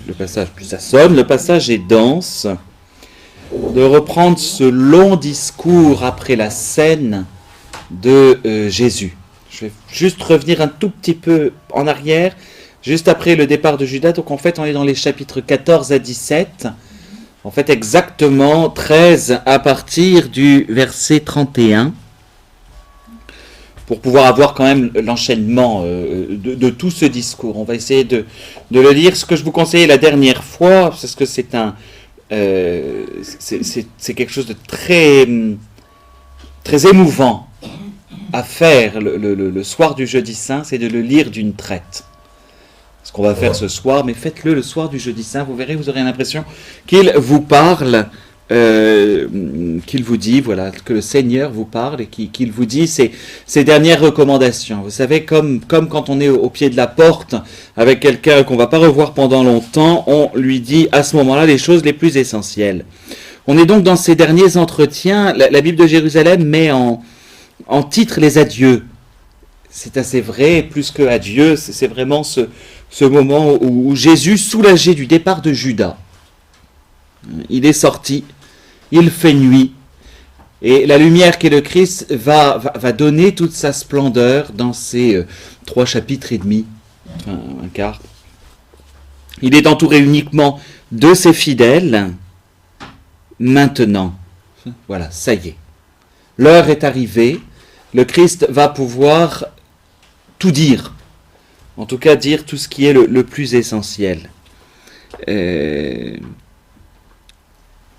le passage, plus ça sonne, le passage est dense, de reprendre ce long discours après la scène de Jésus. Je vais juste revenir un tout petit peu en arrière, juste après le départ de Judas. Donc en fait, on est dans les chapitres 14 à 17. En fait, exactement 13 à partir du verset 31. Pour pouvoir avoir quand même l'enchaînement de tout ce discours. On va essayer de le lire. Ce que je vous conseillais la dernière fois, parce que c'est quelque chose de très émouvant à faire le soir du Jeudi Saint, c'est de le lire d'une traite. Ce qu'on va faire ce soir, mais faites-le le soir du Jeudi Saint, vous verrez, vous aurez l'impression qu'il vous parle, qu'il vous dit, voilà, que le Seigneur vous parle et qu'il vous dit ses dernières recommandations. Vous savez, comme quand on est au pied de la porte avec quelqu'un qu'on ne va pas revoir pendant longtemps, on lui dit à ce moment-là les choses les plus essentielles. On est donc dans ces derniers entretiens. La Bible de Jérusalem met en titre les adieux. C'est assez vrai, plus que adieu, c'est vraiment ce moment où Jésus, soulagé du départ de Judas, il est sorti, il fait nuit, et la lumière qu'est le Christ va donner toute sa splendeur dans ces 3 chapitres et demi, enfin un quart. Il est entouré uniquement de ses fidèles. Maintenant, voilà, ça y est, l'heure est arrivée, le Christ va pouvoir tout dire, en tout cas dire tout ce qui est le plus essentiel.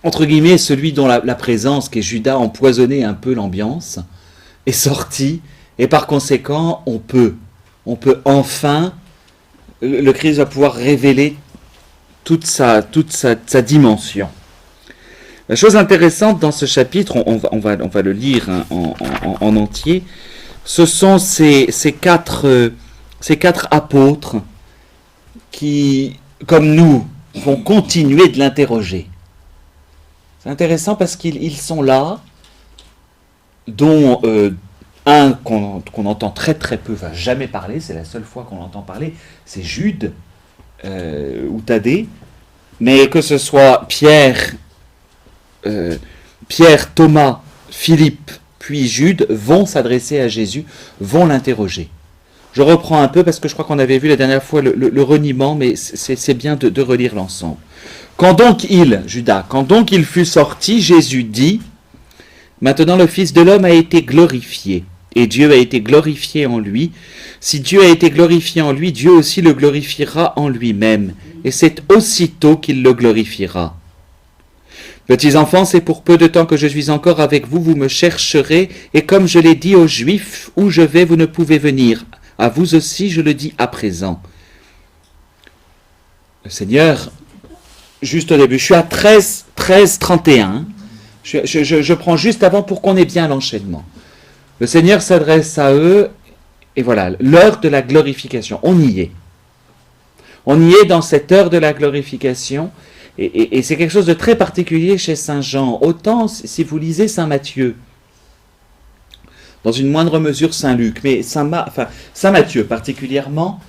Entre guillemets, celui dont la présence, qui est Judas, empoisonnait un peu l'ambiance, est sorti, et par conséquent, on peut enfin, le Christ va pouvoir révéler toute sa dimension. La chose intéressante dans ce chapitre, on va le lire en entier, ce sont ces 4 apôtres qui, comme nous, vont continuer de l'interroger. C'est intéressant parce qu'ils sont là, dont un qu'on entend très très peu, va jamais parler, c'est la seule fois qu'on l'entend parler, c'est Jude ou Thaddée, mais que ce soit Pierre, Thomas, Philippe, puis Jude, vont s'adresser à Jésus, vont l'interroger. Je reprends un peu parce que je crois qu'on avait vu la dernière fois le reniement, mais c'est bien de relire l'ensemble. Quand donc il fut sorti, Jésus dit, « Maintenant le Fils de l'homme a été glorifié, et Dieu a été glorifié en lui. Si Dieu a été glorifié en lui, Dieu aussi le glorifiera en lui-même, et c'est aussitôt qu'il le glorifiera. Petits enfants, c'est pour peu de temps que je suis encore avec vous, vous me chercherez, et comme je l'ai dit aux Juifs, où je vais, vous ne pouvez venir. À vous aussi, je le dis à présent. » Le Seigneur, juste au début, je suis à 13, 31. Je prends juste avant pour qu'on ait bien l'enchaînement. Le Seigneur s'adresse à eux, et voilà, l'heure de la glorification. On y est. On y est dans cette heure de la glorification, et c'est quelque chose de très particulier chez Saint Jean. Autant si vous lisez Saint Matthieu, dans une moindre mesure Saint Luc, mais Saint Matthieu particulièrement,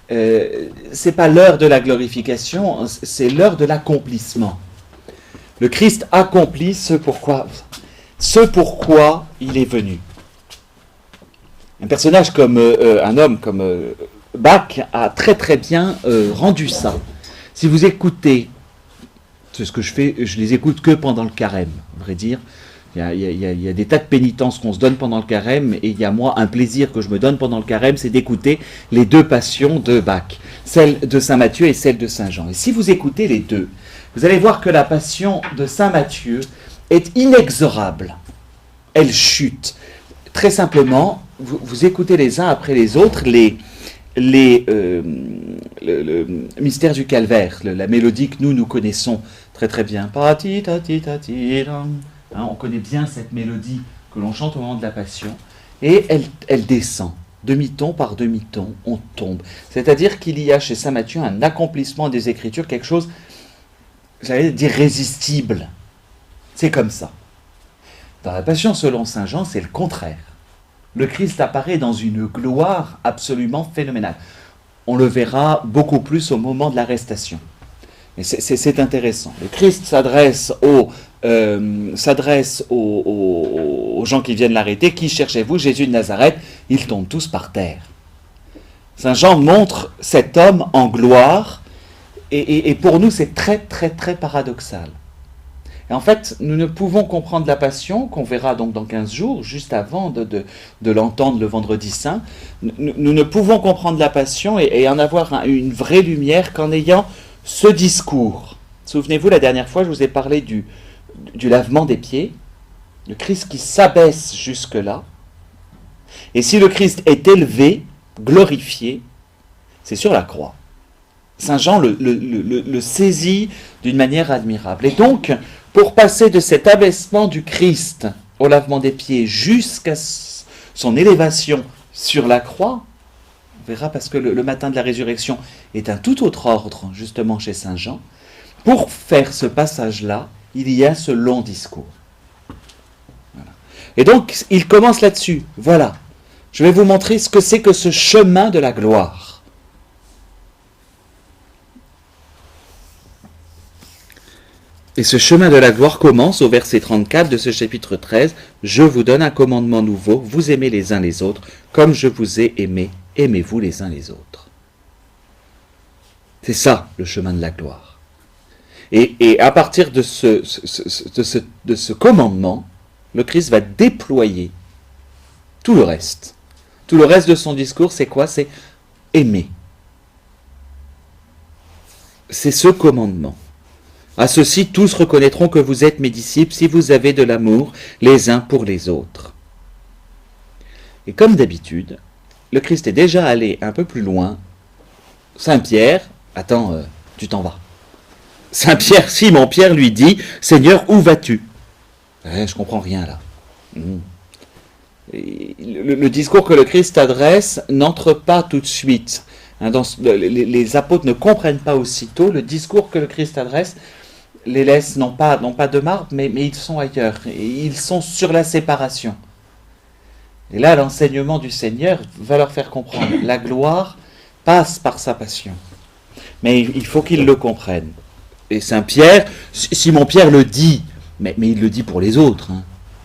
c'est pas l'heure de la glorification, c'est l'heure de l'accomplissement. Le Christ accomplit ce pourquoi il est venu. Un personnage comme un homme comme Bach a très très bien rendu ça. Si vous écoutez, c'est ce que je fais, je les écoute que pendant le carême, à vrai dire. Il y a des tas de pénitences qu'on se donne pendant le carême, et il y a moi un plaisir que je me donne pendant le carême, c'est d'écouter les 2 passions de Bach, celle de Saint Matthieu et celle de Saint Jean. Et si vous écoutez les 2, vous allez voir que la passion de Saint Matthieu est inexorable. Elle chute. Très simplement, vous écoutez les uns après les autres le mystère du calvaire, la mélodie que nous connaissons très très bien. On connaît bien cette mélodie que l'on chante au moment de la Passion, et elle descend, demi-ton par demi-ton, on tombe. C'est-à-dire qu'il y a chez Saint Matthieu un accomplissement des Écritures, quelque chose, j'allais dire, d'irrésistible. C'est comme ça. Dans la Passion selon Saint Jean, c'est le contraire. Le Christ apparaît dans une gloire absolument phénoménale. On le verra beaucoup plus au moment de l'arrestation. Et c'est intéressant. Le Christ s'adresse aux gens qui viennent l'arrêter. Qui cherchez-vous? Jésus de Nazareth. Ils tombent tous par terre. Saint Jean montre cet homme en gloire, et pour nous c'est très très très paradoxal. Et en fait, nous ne pouvons comprendre la Passion, qu'on verra donc dans 15 jours, juste avant de l'entendre le vendredi saint. Nous ne pouvons comprendre la Passion et en avoir une vraie lumière qu'en ayant ce discours. Souvenez-vous, la dernière fois, je vous ai parlé du lavement des pieds, le Christ qui s'abaisse jusque-là. Et si le Christ est élevé, glorifié, c'est sur la croix. Saint Jean le saisit d'une manière admirable. Et donc, pour passer de cet abaissement du Christ au lavement des pieds jusqu'à son élévation sur la croix, on verra parce que le matin de la résurrection est un tout autre ordre, justement, chez Saint Jean. Pour faire ce passage-là, il y a ce long discours. Voilà. Et donc, il commence là-dessus. Voilà. Je vais vous montrer ce que c'est que ce chemin de la gloire. Et ce chemin de la gloire commence au verset 34 de ce chapitre 13. « Je vous donne un commandement nouveau, vous aimez les uns les autres, comme je vous ai aimé, aimez-vous les uns les autres. » C'est ça, le chemin de la gloire. Et à partir de ce commandement, le Christ va déployer tout le reste. Tout le reste de son discours, c'est quoi? C'est aimer. C'est ce commandement. À ceci, tous reconnaîtront que vous êtes mes disciples si vous avez de l'amour les uns pour les autres. Et comme d'habitude, le Christ est déjà allé un peu plus loin. Saint Pierre, attends, tu t'en vas. Saint Pierre, Simon Pierre lui dit, Seigneur, où vas-tu? Je comprends rien là. Le discours que le Christ adresse n'entre pas tout de suite. Les apôtres ne comprennent pas aussitôt. Le discours que le Christ adresse les laisse non pas de marbre, mais ils sont ailleurs. Et ils sont sur la séparation. Et là, l'enseignement du Seigneur va leur faire comprendre. La gloire passe par sa passion. Mais il faut qu'ils le comprennent. Et Saint Pierre, Simon Pierre le dit, mais il le dit pour les autres,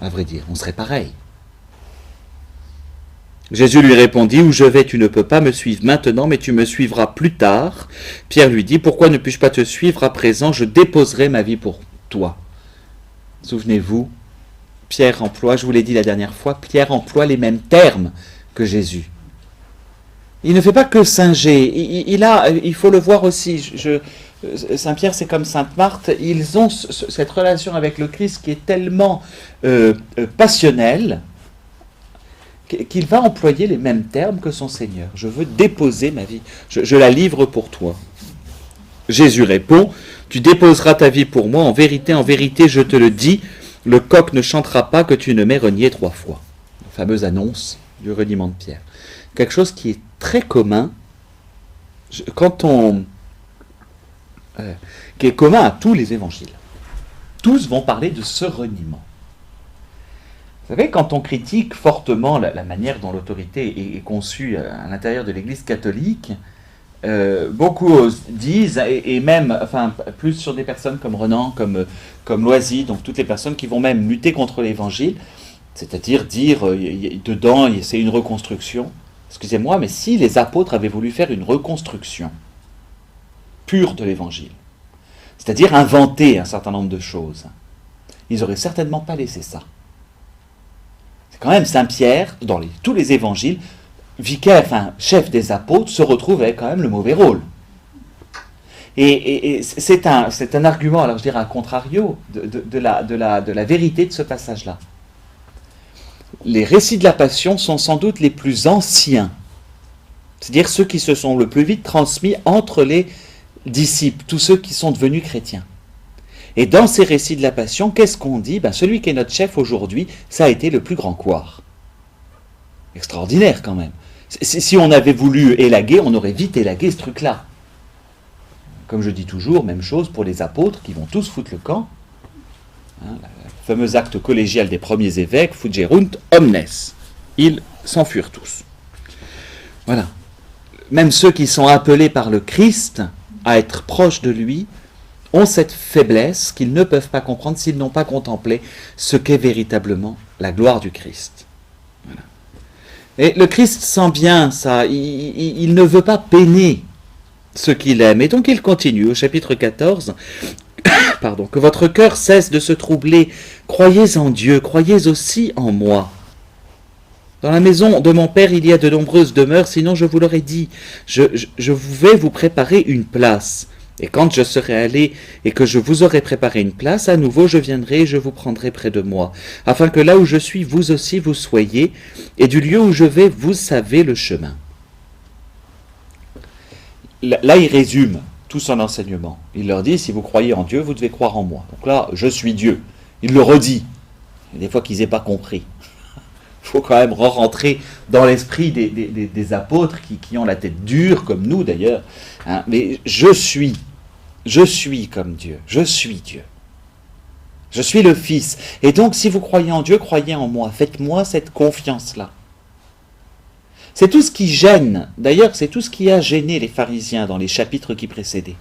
à vrai dire. On serait pareil. Jésus lui répondit, « Où je vais, tu ne peux pas me suivre maintenant, mais tu me suivras plus tard. » Pierre lui dit, « Pourquoi ne puis-je pas te suivre à présent? Je déposerai ma vie pour toi. » Souvenez-vous, Pierre emploie, je vous l'ai dit la dernière fois, Pierre emploie les mêmes termes que Jésus. Il ne fait pas que singer, il faut le voir aussi. Saint Pierre, c'est comme Sainte Marthe, ils ont cette relation avec le Christ qui est tellement passionnelle, qu'il va employer les mêmes termes que son Seigneur. Je veux déposer ma vie, je la livre pour toi. Jésus répond, tu déposeras ta vie pour moi, en vérité, je te le dis, le coq ne chantera pas que tu ne m'aies renié 3 fois. La fameuse annonce du reniement de Pierre. Quelque chose qui est très commun, qui est commun à tous les évangiles. Tous vont parler de ce reniement. Vous savez, quand on critique fortement la manière dont l'autorité est conçue à l'intérieur de l'Église catholique, beaucoup disent, et même, enfin, plus sur des personnes comme Renan, comme Loisy, donc toutes les personnes qui vont même lutter contre l'Évangile, c'est-à-dire dire, dedans, c'est une reconstruction. Excusez-moi, mais si les apôtres avaient voulu faire une reconstruction pure de l'Évangile, c'est-à-dire inventer un certain nombre de choses, ils n'auraient certainement pas laissé ça. C'est quand même Saint Pierre, dans tous les évangiles, vicaire, chef des apôtres, se retrouve avec quand même le mauvais rôle. Et c'est un argument, alors je dirais un contrario, de la vérité de ce passage-là. Les récits de la Passion sont sans doute les plus anciens, c'est-à-dire ceux qui se sont le plus vite transmis entre les disciples, tous ceux qui sont devenus chrétiens. Et dans ces récits de la Passion, qu'est-ce qu'on dit? Celui qui est notre chef aujourd'hui, ça a été le plus grand couard. Extraordinaire quand même. Si on avait voulu élaguer, on aurait vite élagué ce truc-là. Comme je dis toujours, même chose pour les apôtres qui vont tous foutre le camp. Le fameux acte collégial des premiers évêques, fugerunt omnes. Ils s'enfuirent tous. Voilà. Même ceux qui sont appelés par le Christ à être proches de lui ont cette faiblesse qu'ils ne peuvent pas comprendre s'ils n'ont pas contemplé ce qu'est véritablement la gloire du Christ. Voilà. Et le Christ sent bien ça, il ne veut pas peiner ceux qu'il aime. Et donc il continue au chapitre 14, pardon, que votre cœur cesse de se troubler, croyez en Dieu, croyez aussi en moi. Dans la maison de mon Père, il y a de nombreuses demeures, sinon je vous l'aurais dit, je vais vous préparer une place. Et quand je serai allé et que je vous aurai préparé une place, à nouveau je viendrai et je vous prendrai près de moi, afin que là où je suis, vous aussi vous soyez, et du lieu où je vais, vous savez le chemin. Là, il résume tout son enseignement. Il leur dit, si vous croyez en Dieu, vous devez croire en moi. Donc là, je suis Dieu. Il le redit. Il y a des fois qu'ils n'aient pas compris. Il faut quand même rentrer dans l'esprit des apôtres qui ont la tête dure, comme nous d'ailleurs. Hein. Mais je suis comme Dieu. Je suis Dieu. Je suis le Fils. Et donc, si vous croyez en Dieu, croyez en moi. Faites-moi cette confiance-là. C'est tout ce qui gêne. D'ailleurs, c'est tout ce qui a gêné les pharisiens dans les chapitres qui précédaient,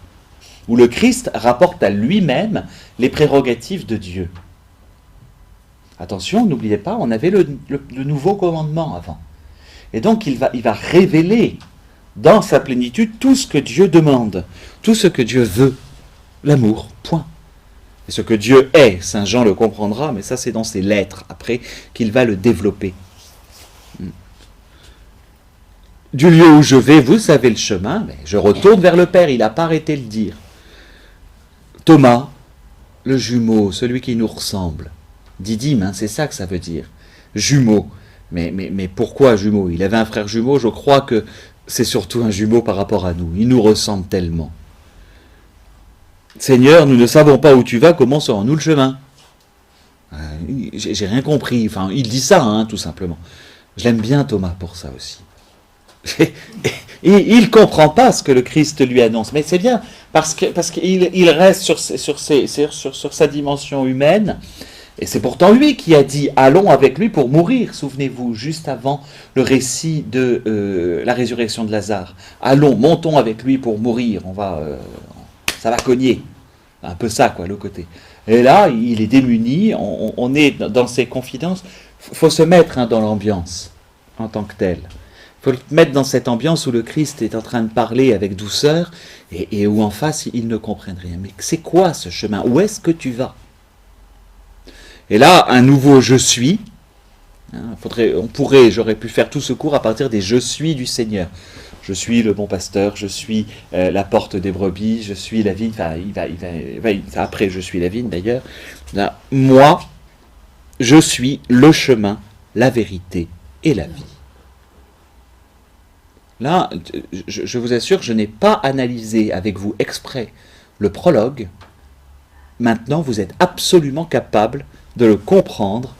où le Christ rapporte à lui-même les prérogatives de Dieu. Attention, n'oubliez pas, on avait le nouveau commandement avant. Et donc, il va révéler dans sa plénitude tout ce que Dieu demande, tout ce que Dieu veut, l'amour, point. Et ce que Dieu est, Saint Jean le comprendra, mais ça c'est dans ses lettres, après, qu'il va le développer. Du lieu où je vais, vous savez le chemin, mais je retourne vers le Père, il n'a pas arrêté de le dire. Thomas, le jumeau, celui qui nous ressemble, Didyme, hein, c'est ça que ça veut dire. Jumeau. Mais pourquoi jumeau? Il avait un frère jumeau, je crois que c'est surtout un jumeau par rapport à nous. Il nous ressemble tellement. Seigneur, nous ne savons pas où tu vas, comment serons-nous le chemin? J'ai rien compris. Enfin, il dit ça, hein, tout simplement. Je l'aime bien Thomas pour ça aussi. Il ne comprend pas ce que le Christ lui annonce, mais c'est bien, parce qu'il reste sur sa dimension humaine, et c'est pourtant lui qui a dit « Allons avec lui pour mourir », souvenez-vous, juste avant le récit de la résurrection de Lazare. « Allons, montons avec lui pour mourir, ça va cogner ». Un peu ça, quoi, le côté. Et là, il est démuni, on est dans ses confidences. Il faut se mettre dans l'ambiance, en tant que tel. Il faut le mettre dans cette ambiance où le Christ est en train de parler avec douceur et où en face, ils ne comprennent rien. Mais c'est quoi ce chemin? Où est-ce que tu vas? Et là, un nouveau « je suis ». J'aurais pu faire tout ce cours à partir des « je suis » du Seigneur. Je suis le bon pasteur, je suis la porte des brebis, je suis la vigne. Enfin, après, je suis la vigne d'ailleurs. Là, moi, je suis le chemin, la vérité et la vie. Là, je vous assure, je n'ai pas analysé avec vous exprès le prologue. Maintenant, vous êtes absolument capable de le comprendre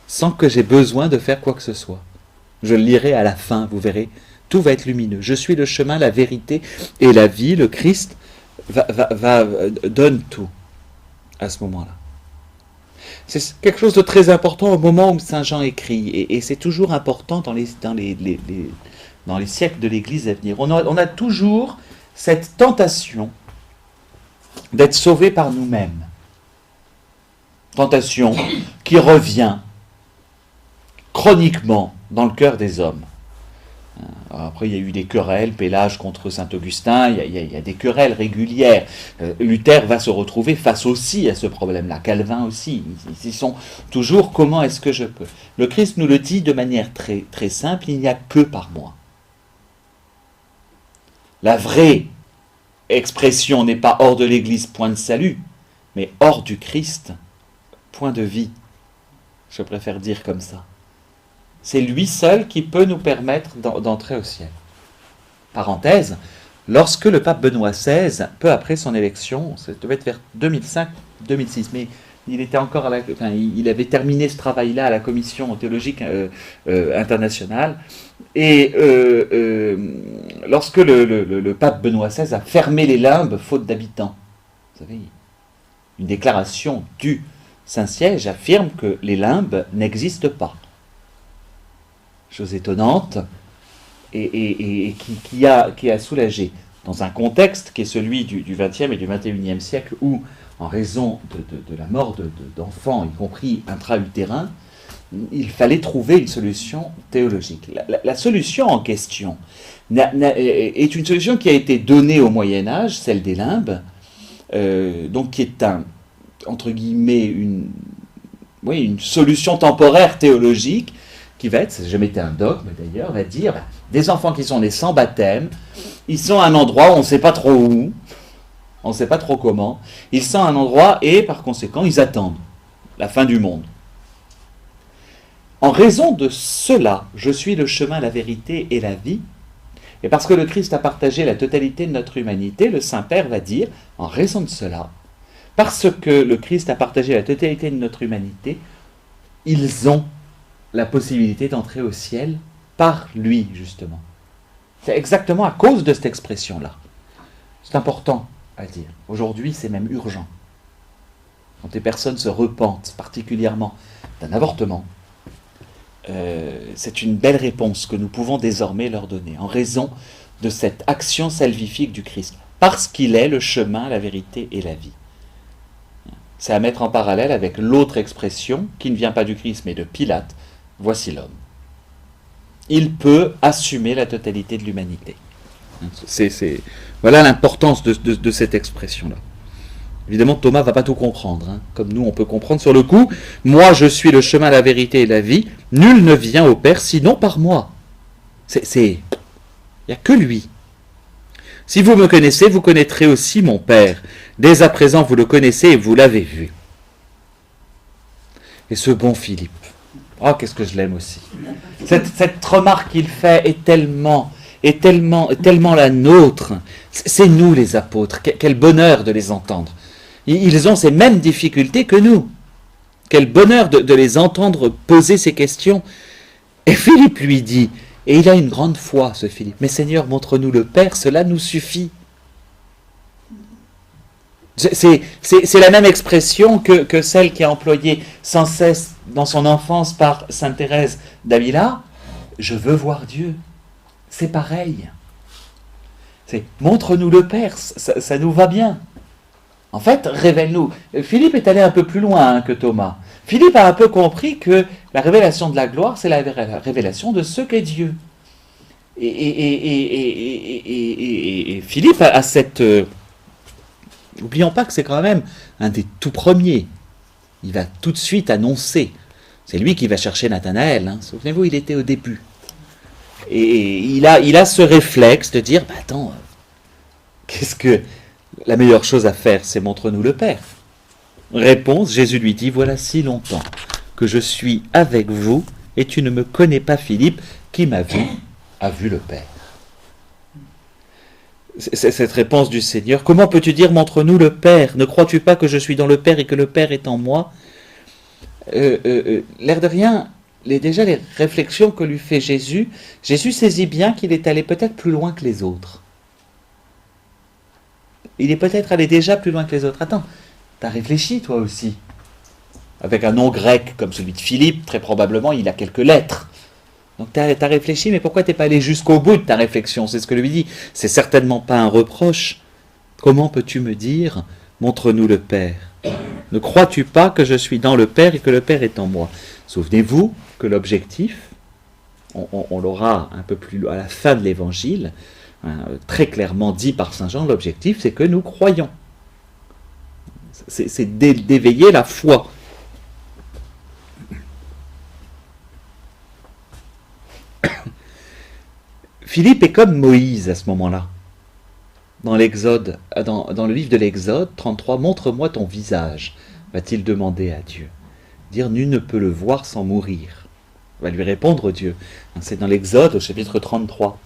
sans que j'ai besoin de faire quoi que ce soit. Je le lirai à la fin, vous verrez, tout va être lumineux. Je suis le chemin, la vérité et la vie. Le Christ donne tout à ce moment-là. C'est quelque chose de très important au moment où Saint Jean écrit, et c'est toujours important dans les siècles de l'Église à venir. On a toujours cette tentation d'être sauvé par nous-mêmes. Tentation qui revient chroniquement dans le cœur des hommes. Après, il y a eu des querelles, Pélage contre Saint-Augustin, il y a des querelles régulières. Luther va se retrouver face aussi à ce problème-là, Calvin aussi. Ils sont toujours, comment est-ce que je peux? Le Christ nous le dit de manière très, très simple, il n'y a que par moi. La vraie expression n'est pas hors de l'Église, point de salut, mais hors du Christ, point de vie. Je préfère dire comme ça. C'est lui seul qui peut nous permettre d'entrer au ciel. Parenthèse, lorsque le pape Benoît XVI, peu après son élection, ça devait être vers 2005-2006, mais il était encore il avait terminé ce travail-là à la commission théologique internationale, et lorsque le pape Benoît XVI a fermé les limbes faute d'habitants, vous savez, une déclaration du Saint-Siège affirme que les limbes n'existent pas. Chose étonnante et qui a soulagé dans un contexte qui est celui du XXe et du XXIe siècle où, en raison de la mort d'enfants, y compris intra-utérins, il fallait trouver une solution théologique. La solution en question est une solution qui a été donnée au Moyen-Âge, celle des limbes, donc qui est entre guillemets une solution temporaire théologique qui va être, ça n'a jamais été un dogme d'ailleurs, va dire, des enfants qui sont nés sans baptême, ils sont à un endroit où on ne sait pas trop où, on ne sait pas trop comment, ils sont à un endroit et par conséquent ils attendent la fin du monde. En raison de cela, je suis le chemin, la vérité et la vie, et parce que le Christ a partagé la totalité de notre humanité, le Saint-Père va dire, en raison de cela, parce que le Christ a partagé la totalité de notre humanité, ils ont la possibilité d'entrer au ciel par lui, justement. C'est exactement à cause de cette expression-là. C'est important à dire. Aujourd'hui, c'est même urgent. Quand des personnes se repentent particulièrement d'un avortement, c'est une belle réponse que nous pouvons désormais leur donner, en raison de cette action salvifique du Christ, parce qu'il est le chemin, la vérité et la vie. C'est à mettre en parallèle avec l'autre expression, qui ne vient pas du Christ, mais de Pilate, voici l'homme. Il peut assumer la totalité de l'humanité. Voilà l'importance de cette expression-là. Évidemment, Thomas ne va pas tout comprendre, comme nous on peut comprendre sur le coup. Moi, je suis le chemin, la vérité et la vie. Nul ne vient au Père sinon par moi. Il n'y a que lui. Si vous me connaissez, vous connaîtrez aussi mon Père. Dès à présent, vous le connaissez et vous l'avez vu. Et ce bon Philippe, oh, qu'est-ce que je l'aime aussi. Cette remarque qu'il fait est tellement la nôtre. C'est nous les apôtres. Quel bonheur de les entendre. Ils ont ces mêmes difficultés que nous. Quel bonheur de les entendre poser ces questions. Et Philippe lui dit, et il a une grande foi, ce Philippe, mais Seigneur, montre-nous le Père, cela nous suffit. C'est la même expression que celle qui est employée sans cesse dans son enfance par sainte Thérèse d'Avila. Je veux voir Dieu. C'est pareil. Montre-nous le Père, ça nous va bien. En fait, révèle-nous. Philippe est allé un peu plus loin que Thomas. Philippe a un peu compris que la révélation de la gloire, c'est la révélation de ce qu'est Dieu. Et Philippe a cette... N'oublions pas que c'est quand même un des tout premiers. Il va tout de suite annoncer. C'est lui qui va chercher Nathanaël. Souvenez-vous, il était au début. Et il a ce réflexe de dire, attends, qu'est-ce que... La meilleure chose à faire, c'est montre-nous le Père. Réponse, Jésus lui dit, voilà si longtemps que je suis avec vous, et tu ne me connais pas, Philippe, qui m'a vu, a vu le Père. C'est cette réponse du Seigneur. Comment peux-tu dire, montre-nous le Père? Ne crois-tu pas que je suis dans le Père et que le Père est en moi? L'air de rien, déjà les réflexions que lui fait Jésus saisit bien qu'il est allé peut-être plus loin que les autres. Il est peut-être allé déjà plus loin que les autres. Attends, t'as réfléchi toi aussi. Avec un nom grec comme celui de Philippe, très probablement il a quelques lettres. Donc t'as réfléchi, mais pourquoi t'es pas allé jusqu'au bout de ta réflexion? C'est ce que lui dit. C'est certainement pas un reproche. Comment peux-tu me dire, montre-nous le Père? Ne crois-tu pas que je suis dans le Père et que le Père est en moi? Souvenez-vous que l'objectif, on l'aura un peu plus à la fin de l'Évangile, très clairement dit par Saint Jean, l'objectif c'est que nous croyons. C'est d'éveiller la foi. Philippe est comme Moïse à ce moment-là. Dans l'Exode, dans le livre de l'Exode 33, montre-moi ton visage, va-t-il demander à Dieu. Dire nul ne peut le voir sans mourir. Va lui répondre Dieu. C'est dans l'Exode au chapitre 33.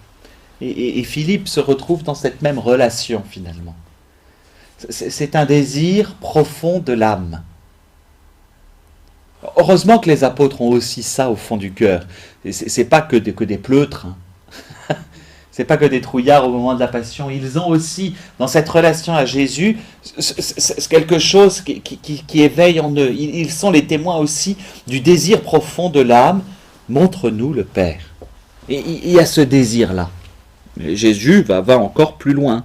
Et Philippe se retrouve dans cette même relation finalement. C'est un désir profond de l'âme. Heureusement que les apôtres ont aussi ça au fond du cœur. C'est pas que des pleutres. C'est pas que des trouillards au moment de la Passion. Ils ont aussi, dans cette relation à Jésus, quelque chose qui éveille en eux. Ils sont les témoins aussi du désir profond de l'âme. Montre-nous le Père. Et il y a ce désir-là. Mais Jésus va encore plus loin.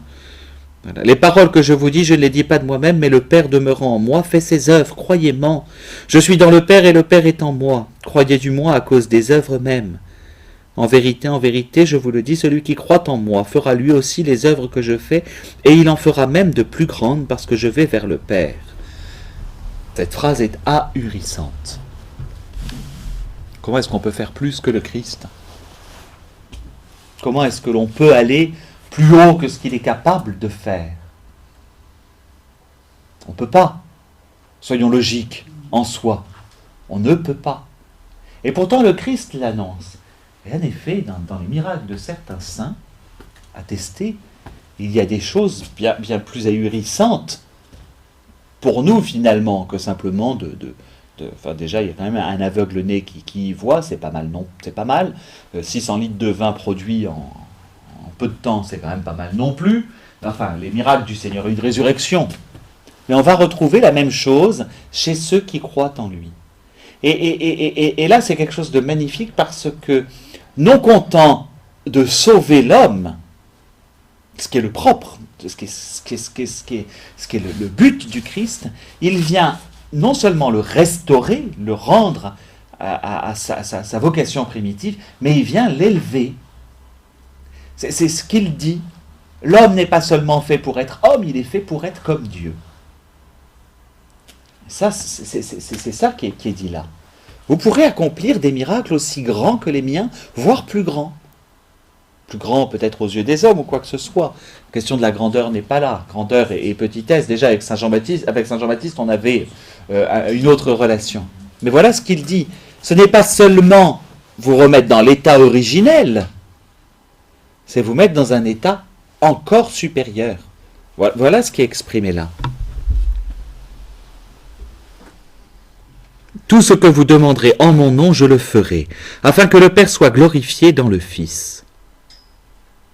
Voilà. Les paroles que je vous dis, je ne les dis pas de moi-même, mais le Père demeurant en moi fait ses œuvres, croyez-moi. Je suis dans le Père et le Père est en moi. Croyez du moi à cause des œuvres mêmes. En vérité, je vous le dis, celui qui croit en moi fera lui aussi les œuvres que je fais, et il en fera même de plus grandes parce que je vais vers le Père. Cette phrase est ahurissante. Comment est-ce qu'on peut faire plus que le Christ? Comment est-ce que l'on peut aller plus haut que ce qu'il est capable de faire? On ne peut pas. Soyons logiques en soi. On ne peut pas. Et pourtant le Christ l'annonce. Et en effet, dans les miracles de certains saints, attestés, il y a des choses bien plus ahurissantes pour nous finalement que simplement enfin déjà il y a quand même un aveugle-né qui y voit, c'est pas mal, non, c'est pas mal. 600 litres de vin produit en peu de temps, c'est quand même pas mal non plus. Enfin, les miracles du Seigneur, une résurrection. Mais on va retrouver la même chose chez ceux qui croient en lui. Et là, c'est quelque chose de magnifique parce que, non content de sauver l'homme, ce qui est le propre, ce qui est le but du Christ, il vient non seulement le restaurer, le rendre à sa vocation primitive, mais il vient l'élever. C'est ce qu'il dit. L'homme n'est pas seulement fait pour être homme, il est fait pour être comme Dieu. Ça, c'est ça qui est dit là. Vous pourrez accomplir des miracles aussi grands que les miens, voire plus grands. Plus grands peut-être aux yeux des hommes ou quoi que ce soit. La question de la grandeur n'est pas là. Grandeur et petitesse, déjà avec Saint Jean-Baptiste, on avait une autre relation. Mais voilà ce qu'il dit. Ce n'est pas seulement vous remettre dans l'état originel, c'est vous mettre dans un état encore supérieur. Voilà ce qui est exprimé là. Tout ce que vous demanderez en mon nom, je le ferai, afin que le Père soit glorifié dans le Fils.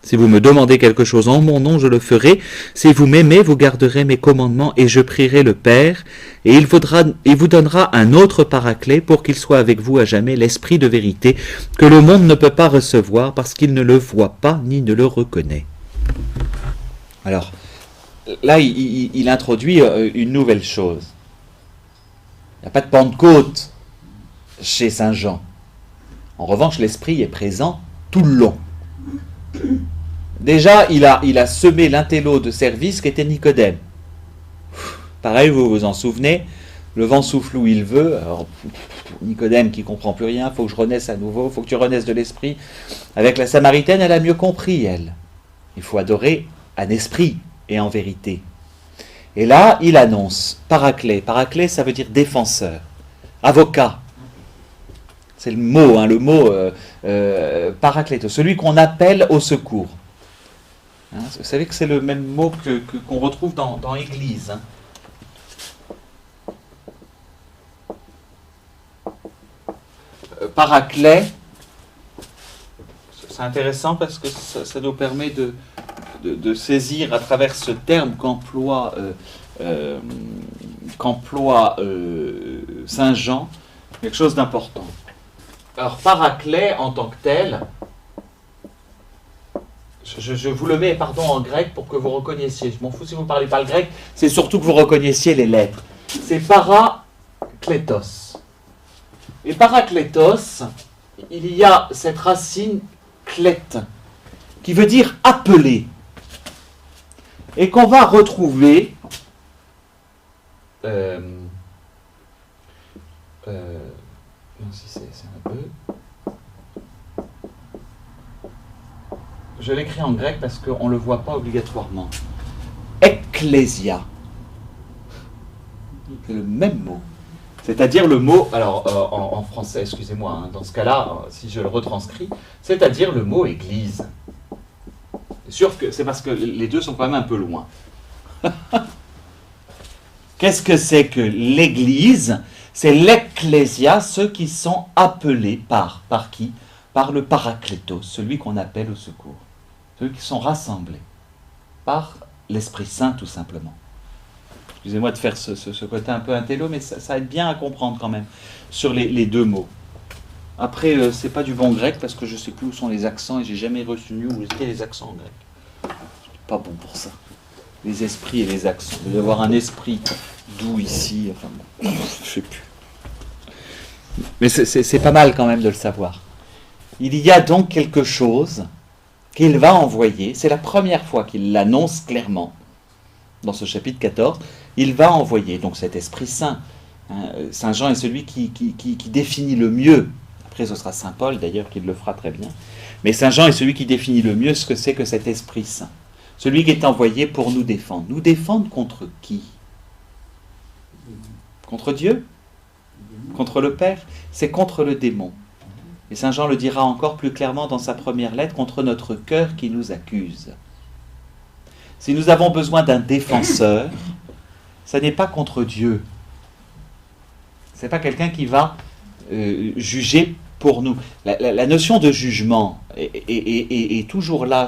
Si vous me demandez quelque chose en mon nom, je le ferai. Si vous m'aimez, vous garderez mes commandements, et je prierai le Père, et il vous donnera un autre paraclet pour qu'il soit avec vous à jamais, l'Esprit de vérité, que le monde ne peut pas recevoir, parce qu'il ne le voit pas, ni ne le reconnaît. Alors, là, il introduit une nouvelle chose. Il n'y a pas de Pentecôte chez Saint Jean. En revanche, l'Esprit est présent tout le long. Déjà, il a semé l'intello de service qui était Nicodème. Pareil, vous vous en souvenez, le vent souffle où il veut. Alors, Nicodème qui ne comprend plus rien, il faut que je renaisse à nouveau, il faut que tu renaisses de l'Esprit. Avec la Samaritaine, elle a mieux compris, elle. Il faut adorer en esprit et en vérité. Et là, il annonce paraclet. Paraclet, ça veut dire défenseur, avocat. C'est le mot, paraclétos, celui qu'on appelle au secours. Hein, vous savez que c'est le même mot qu'on retrouve dans Église. Hein. Paraclet, c'est intéressant parce que ça nous permet de saisir à travers ce terme qu'emploie Saint Jean quelque chose d'important. Alors, paraclet en tant que tel, je vous le mets en grec pour que vous reconnaissiez. Je m'en fous si vous ne parlez pas le grec, c'est surtout que vous reconnaissiez les lettres. C'est paraklétos. Et paraklétos, il y a cette racine klét, qui veut dire appeler. Et qu'on va retrouver si c'est un peu. Je l'écris en grec parce qu'on ne le voit pas obligatoirement. Ecclésia. C'est le même mot. C'est-à-dire le mot, alors en français, excusez-moi, hein, dans ce cas-là, si je le retranscris, c'est-à-dire le mot église. C'est sûr que c'est parce que les deux sont quand même un peu loin. Qu'est-ce que c'est que l'église? C'est l'ecclésia, ceux qui sont appelés par qui? Par le paraclétos, celui qu'on appelle au secours. Ceux qui sont rassemblés par l'Esprit Saint, tout simplement. Excusez-moi de faire ce côté un peu intello, mais ça aide bien à comprendre quand même sur les deux mots. Après, c'est pas du bon grec parce que je sais plus où sont les accents et j'ai jamais retenu où étaient les accents en grec. Je suis pas bon pour ça. Les esprits et les accents. Il doit y avoir un esprit doux ici. Enfin bon, je sais plus. Mais c'est pas mal quand même de le savoir. Il y a donc quelque chose qu'il va envoyer. C'est la première fois qu'il l'annonce clairement. Dans ce chapitre 14, il va envoyer donc cet Esprit Saint. Saint Jean est celui qui définit le mieux. Après, ce sera Saint Paul d'ailleurs qui le fera très bien. Mais Saint Jean est celui qui définit le mieux ce que c'est que cet Esprit Saint. Celui qui est envoyé pour nous défendre. Nous défendre contre qui? Contre Dieu? Contre le Père? C'est contre le démon. Et Saint Jean le dira encore plus clairement dans sa première lettre, contre notre cœur qui nous accuse. Si nous avons besoin d'un défenseur, ça n'est pas contre Dieu. Ce n'est pas quelqu'un qui va juger pour nous. La notion de jugement est toujours là,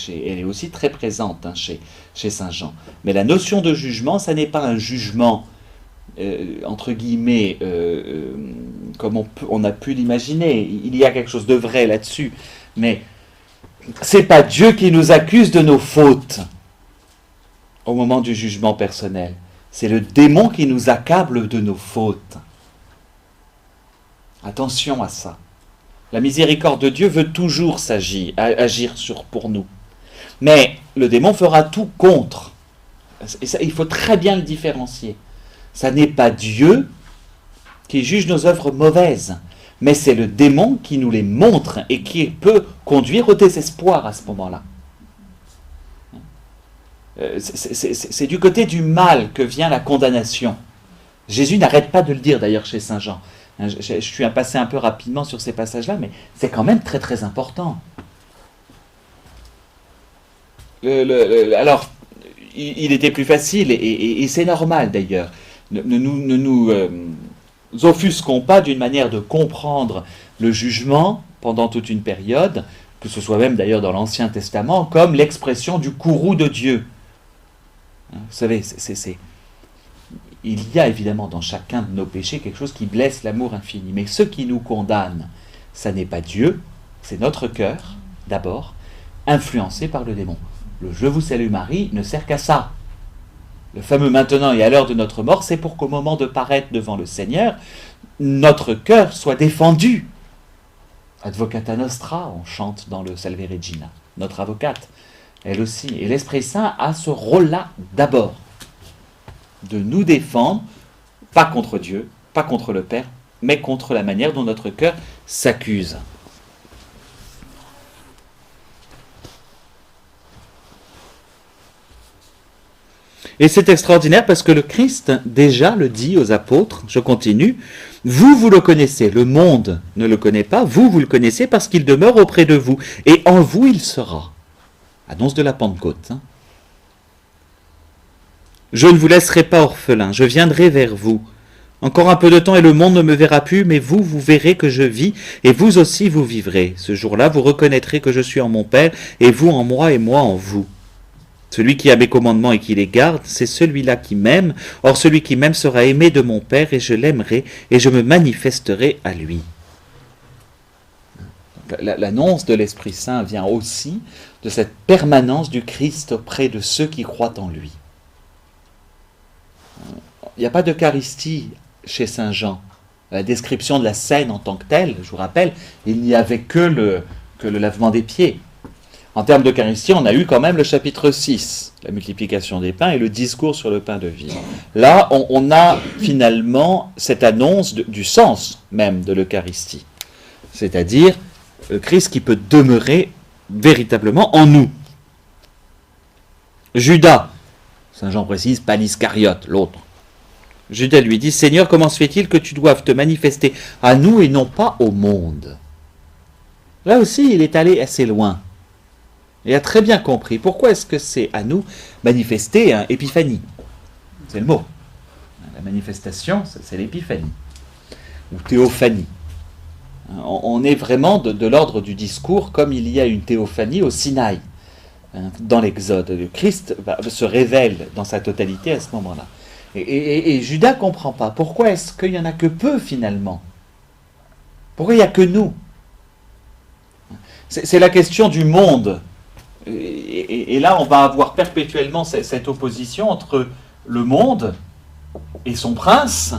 elle est aussi très présente chez Saint Jean. Mais la notion de jugement, ça n'est pas un jugement, entre guillemets, comme on a pu l'imaginer. Il y a quelque chose de vrai là-dessus. Mais ce n'est pas Dieu qui nous accuse de nos fautes au moment du jugement personnel. C'est le démon qui nous accable de nos fautes. Attention à ça. La miséricorde de Dieu veut toujours agir pour nous. Mais le démon fera tout contre. Et ça, il faut très bien le différencier. Ça n'est pas Dieu qui juge nos œuvres mauvaises, mais c'est le démon qui nous les montre et qui peut conduire au désespoir à ce moment-là. C'est du côté du mal que vient la condamnation. Jésus n'arrête pas de le dire d'ailleurs chez Saint Jean. Je suis passé un peu rapidement sur ces passages-là, mais c'est quand même très très important. Alors, il était plus facile, et c'est normal d'ailleurs. Ne nous offusquons pas d'une manière de comprendre le jugement pendant toute une période, que ce soit même d'ailleurs dans l'Ancien Testament, comme l'expression du courroux de Dieu. Vous savez, il y a évidemment dans chacun de nos péchés quelque chose qui blesse l'amour infini. Mais ce qui nous condamne, ça n'est pas Dieu, c'est notre cœur, d'abord, influencé par le démon. Le « Je vous salue Marie » ne sert qu'à ça. Le fameux « maintenant et à l'heure de notre mort », c'est pour qu'au moment de paraître devant le Seigneur, notre cœur soit défendu. Advocata nostra, on chante dans le Salve Regina. Notre avocate, elle aussi. Et l'Esprit Saint a ce rôle-là d'abord. De nous défendre, pas contre Dieu, pas contre le Père, mais contre la manière dont notre cœur s'accuse. Et c'est extraordinaire parce que le Christ déjà le dit aux apôtres, je continue, vous le connaissez, le monde ne le connaît pas, vous le connaissez parce qu'il demeure auprès de vous, et en vous il sera. Annonce de la Pentecôte. Je ne vous laisserai pas orphelin, je viendrai vers vous. Encore un peu de temps et le monde ne me verra plus, mais vous verrez que je vis, et vous aussi vous vivrez. Ce jour-là, vous reconnaîtrez que je suis en mon Père, et vous en moi, et moi en vous. Celui qui a mes commandements et qui les garde, c'est celui-là qui m'aime. Or, celui qui m'aime sera aimé de mon Père, et je l'aimerai, et je me manifesterai à lui. L'annonce de l'Esprit Saint vient aussi de cette permanence du Christ auprès de ceux qui croient en lui. Il n'y a pas d'Eucharistie chez Saint Jean. La description de la scène en tant que telle, je vous rappelle, il n'y avait que le lavement des pieds. En termes d'Eucharistie, on a eu quand même le chapitre 6, la multiplication des pains et le discours sur le pain de vie. Là, on a finalement cette annonce du sens même de l'Eucharistie. C'est-à-dire, le Christ qui peut demeurer véritablement en nous. Judas, Saint Jean précise, pas l'Iscariote, l'autre. Judas lui dit, Seigneur, comment se fait-il que tu doives te manifester à nous et non pas au monde? Là aussi, il est allé assez loin. Il a très bien compris. Pourquoi est-ce que c'est à nous manifester épiphanie? C'est le mot. La manifestation, c'est l'épiphanie. Ou théophanie. On est vraiment de l'ordre du discours comme il y a une théophanie au Sinaï. Dans l'Exode, le Christ se révèle dans sa totalité à ce moment-là. Et Judas ne comprend pas. Pourquoi est-ce qu'il n'y en a que peu finalement? Pourquoi il n'y a que nous? C'est la question du monde. Et là, on va avoir perpétuellement cette opposition entre le monde et son prince.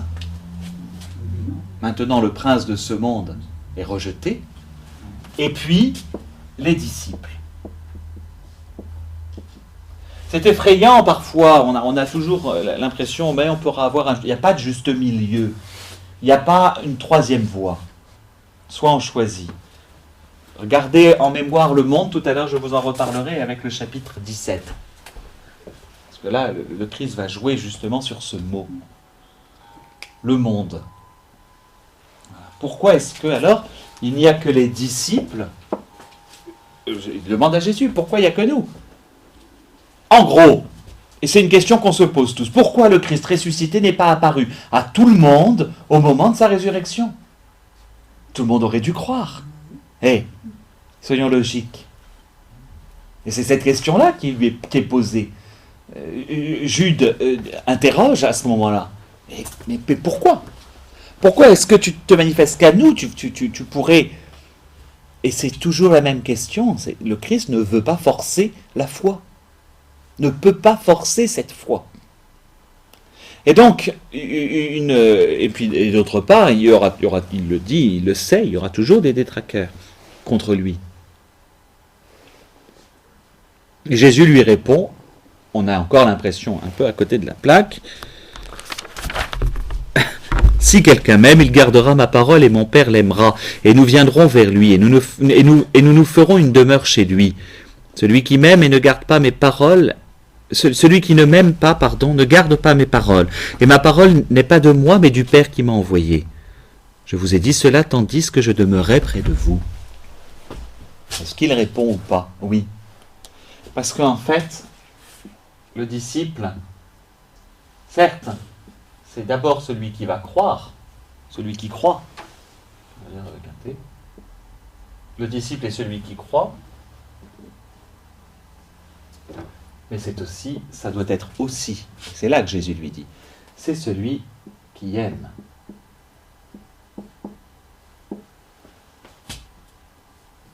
Maintenant, le prince de ce monde est rejeté. Et puis, les disciples. C'est effrayant parfois, on a toujours l'impression, mais on pourra avoir il n'y a pas de juste milieu, il n'y a pas une troisième voie. Soit on choisit. Regardez en mémoire le monde, tout à l'heure je vous en reparlerai avec le chapitre 17. Parce que là, le Christ va jouer justement sur ce mot. Le monde. Pourquoi est-ce que alors il n'y a que les disciples? Il demande à Jésus, pourquoi il n'y a que nous? En gros, et c'est une question qu'on se pose tous, pourquoi le Christ ressuscité n'est pas apparu à tout le monde au moment de sa résurrection? Tout le monde aurait dû croire. Soyons logiques. Et c'est cette question-là qui est posée. Jude interroge à ce moment-là. Mais pourquoi? Pourquoi est-ce que tu te manifestes qu'à nous? Tu pourrais... Et c'est toujours la même question. Le Christ ne veut pas forcer la foi. Ne peut pas forcer cette foi. Et donc, et d'autre part, il le dit, il le sait, il y aura toujours des détraqueurs contre lui. Et Jésus lui répond, on a encore l'impression un peu à côté de la plaque, si quelqu'un m'aime, il gardera ma parole et mon Père l'aimera, et nous viendrons vers lui, et nous nous ferons une demeure chez lui. Celui qui m'aime et ne garde pas mes paroles, celui qui ne m'aime pas, ne garde pas mes paroles. Et ma parole n'est pas de moi, mais du Père qui m'a envoyé. Je vous ai dit cela tandis que je demeurais près de vous. Est-ce qu'il répond ou pas? Oui. Parce qu'en fait, le disciple, certes, c'est d'abord celui qui va croire, celui qui croit. Le disciple est celui qui croit. Mais c'est aussi, ça doit être aussi, c'est là que Jésus lui dit, c'est celui qui aime.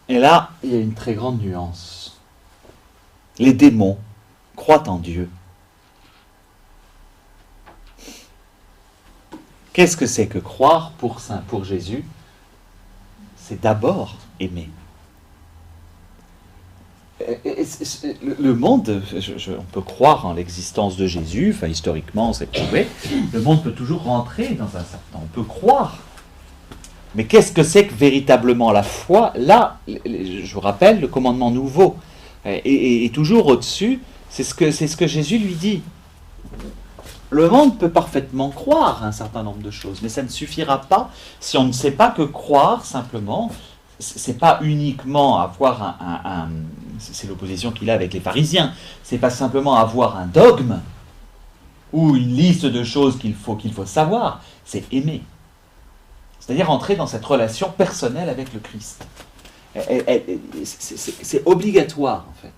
Et là, il y a une très grande nuance. Les démons croient en Dieu. Qu'est-ce que c'est que croire pour Jésus? C'est d'abord aimer. Le monde, on peut croire en l'existence de Jésus, enfin historiquement c'est prouvé, le monde peut toujours rentrer dans un certain... On peut croire. Mais qu'est-ce que c'est que véritablement la foi? Là, je vous rappelle, le commandement nouveau est toujours au-dessus, c'est ce que Jésus lui dit. Le monde peut parfaitement croire un certain nombre de choses, mais ça ne suffira pas si on ne sait pas que croire simplement... C'est pas uniquement avoir c'est l'opposition qu'il a avec les pharisiens, c'est pas simplement avoir un dogme ou une liste de choses qu'il faut savoir, c'est aimer. C'est-à-dire entrer dans cette relation personnelle avec le Christ. C'est obligatoire en fait.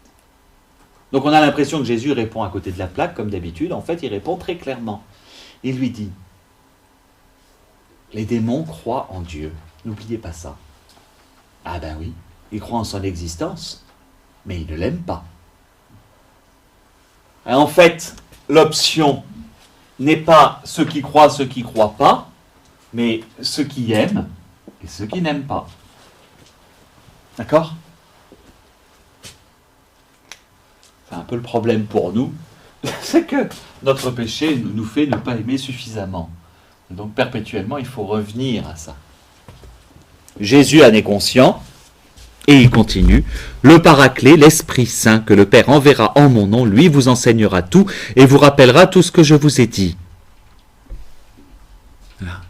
Donc on a l'impression que Jésus répond à côté de la plaque comme d'habitude, en fait il répond très clairement. Il lui dit, les démons croient en Dieu, n'oubliez pas ça. Ah ben oui, il croit en son existence, mais il ne l'aime pas. Et en fait, l'option n'est pas ceux qui croient, ceux qui ne croient pas, mais ceux qui aiment et ceux qui n'aiment pas. D'accord? C'est un peu le problème pour nous, c'est que notre péché nous fait ne pas aimer suffisamment. Donc perpétuellement, il faut revenir à ça. Jésus en est conscient, et il continue, le Paraclet, l'Esprit Saint, que le Père enverra en mon nom, lui vous enseignera tout, et vous rappellera tout ce que je vous ai dit. Voilà.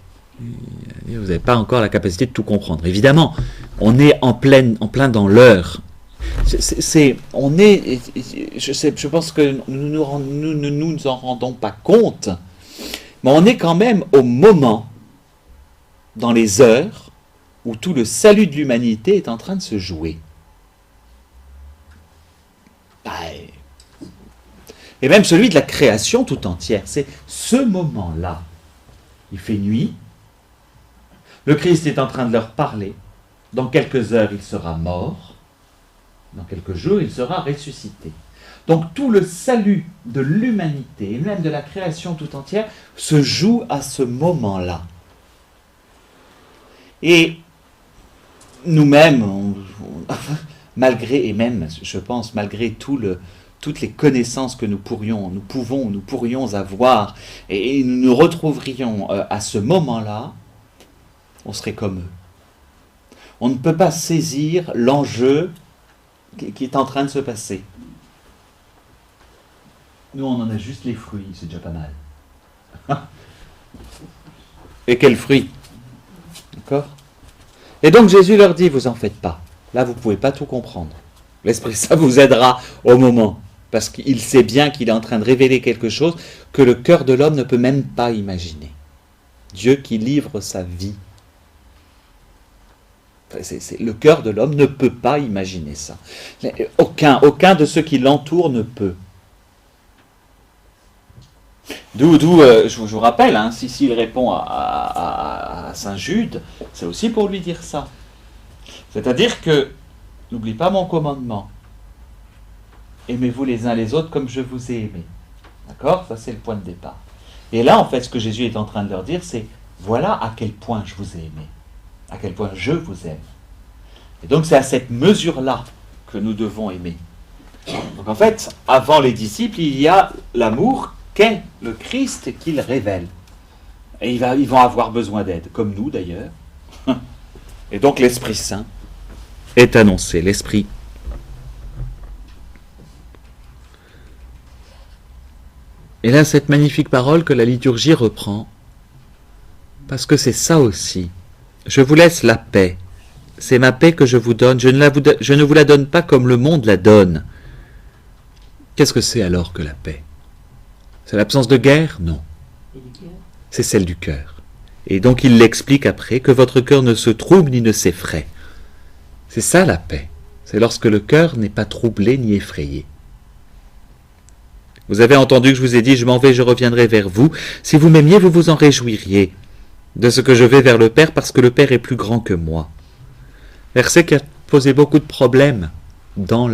Vous n'avez pas encore la capacité de tout comprendre. Évidemment, on est en plein dans l'heure. Je pense que nous ne nous en rendons pas compte, mais on est quand même au moment, dans les heures, où tout le salut de l'humanité est en train de se jouer. Et même celui de la création tout entière. C'est ce moment-là. Il fait nuit. Le Christ est en train de leur parler. Dans quelques heures, il sera mort. Dans quelques jours, il sera ressuscité. Donc tout le salut de l'humanité, et même de la création tout entière, se joue à ce moment-là. Et nous-mêmes, malgré, et même, je pense, malgré toutes les connaissances que nous pourrions avoir, et nous nous retrouverions à ce moment-là, on serait comme eux. On ne peut pas saisir l'enjeu qui est en train de se passer. Nous, on en a juste les fruits, c'est déjà pas mal. Et quels fruits? D'accord? Et donc Jésus leur dit, vous en faites pas. Là, vous ne pouvez pas tout comprendre. L'Esprit Saint vous aidera au moment. Parce qu'il sait bien qu'il est en train de révéler quelque chose que le cœur de l'homme ne peut même pas imaginer. Dieu qui livre sa vie. Le cœur de l'homme ne peut pas imaginer ça. Aucun de ceux qui l'entourent ne peut. D'où je vous rappelle, hein, s'il répond à Saint Jude, c'est aussi pour lui dire ça. C'est-à-dire que, n'oublie pas mon commandement. Aimez-vous les uns les autres comme je vous ai aimé. D'accord? Ça, c'est le point de départ. Et là, en fait, ce que Jésus est en train de leur dire, c'est voilà à quel point je vous ai aimé. À quel point je vous aime. Et donc, c'est à cette mesure-là que nous devons aimer. Donc, en fait, avant les disciples, il y a l'amour qu'est le Christ qu'il révèle. Et ils vont avoir besoin d'aide, comme nous d'ailleurs. Et donc, l'Esprit Saint est annoncé, l'Esprit. Et là, cette magnifique parole que la liturgie reprend, parce que c'est ça aussi. Je vous laisse la paix. C'est ma paix que je vous donne. Je ne vous la donne pas comme le monde la donne. Qu'est-ce que c'est alors que la paix? C'est l'absence de guerre? Non. C'est celle du cœur. Et donc il l'explique après, que votre cœur ne se trouble ni ne s'effraie. C'est ça la paix. C'est lorsque le cœur n'est pas troublé ni effrayé. Vous avez entendu que je vous ai dit, je m'en vais, je reviendrai vers vous. Si vous m'aimiez, vous vous en réjouiriez de ce que je vais vers le Père, parce que le Père est plus grand que moi. Verset qui a posé beaucoup de problèmes dans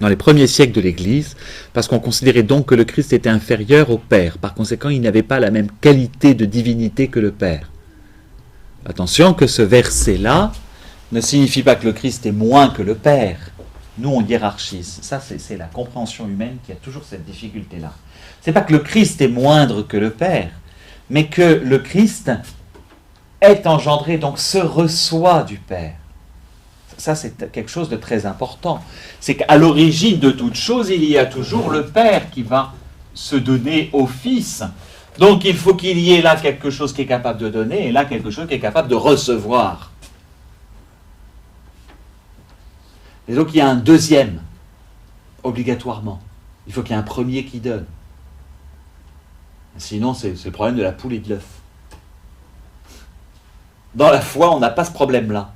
les premiers siècles de l'Église, parce qu'on considérait donc que le Christ était inférieur au Père. Par conséquent, il n'avait pas la même qualité de divinité que le Père. Attention que ce verset-là ne signifie pas que le Christ est moins que le Père. Nous, on hiérarchise. Ça, c'est la compréhension humaine qui a toujours cette difficulté-là. C'est pas que le Christ est moindre que le Père, mais que le Christ est engendré, donc se reçoit du Père. Ça, c'est quelque chose de très important. C'est qu'à l'origine de toute chose, il y a toujours le Père qui va se donner au Fils. Donc, il faut qu'il y ait là quelque chose qui est capable de donner, et là quelque chose qui est capable de recevoir. Et donc, il y a un deuxième, obligatoirement. Il faut qu'il y ait un premier qui donne. Sinon, c'est le problème de la poule et de l'œuf. Dans la foi, on n'a pas ce problème-là.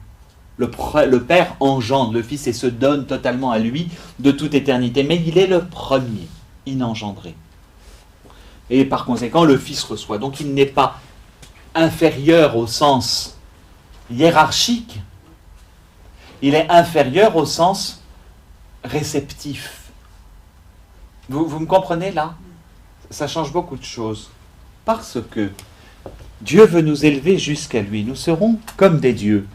Le Père engendre le Fils et se donne totalement à lui de toute éternité. Mais il est le premier inengendré. Et par conséquent, le Fils reçoit. Donc il n'est pas inférieur au sens hiérarchique. Il est inférieur au sens réceptif. Vous me comprenez là? Ça change beaucoup de choses. Parce que Dieu veut nous élever jusqu'à lui. Nous serons comme des dieux.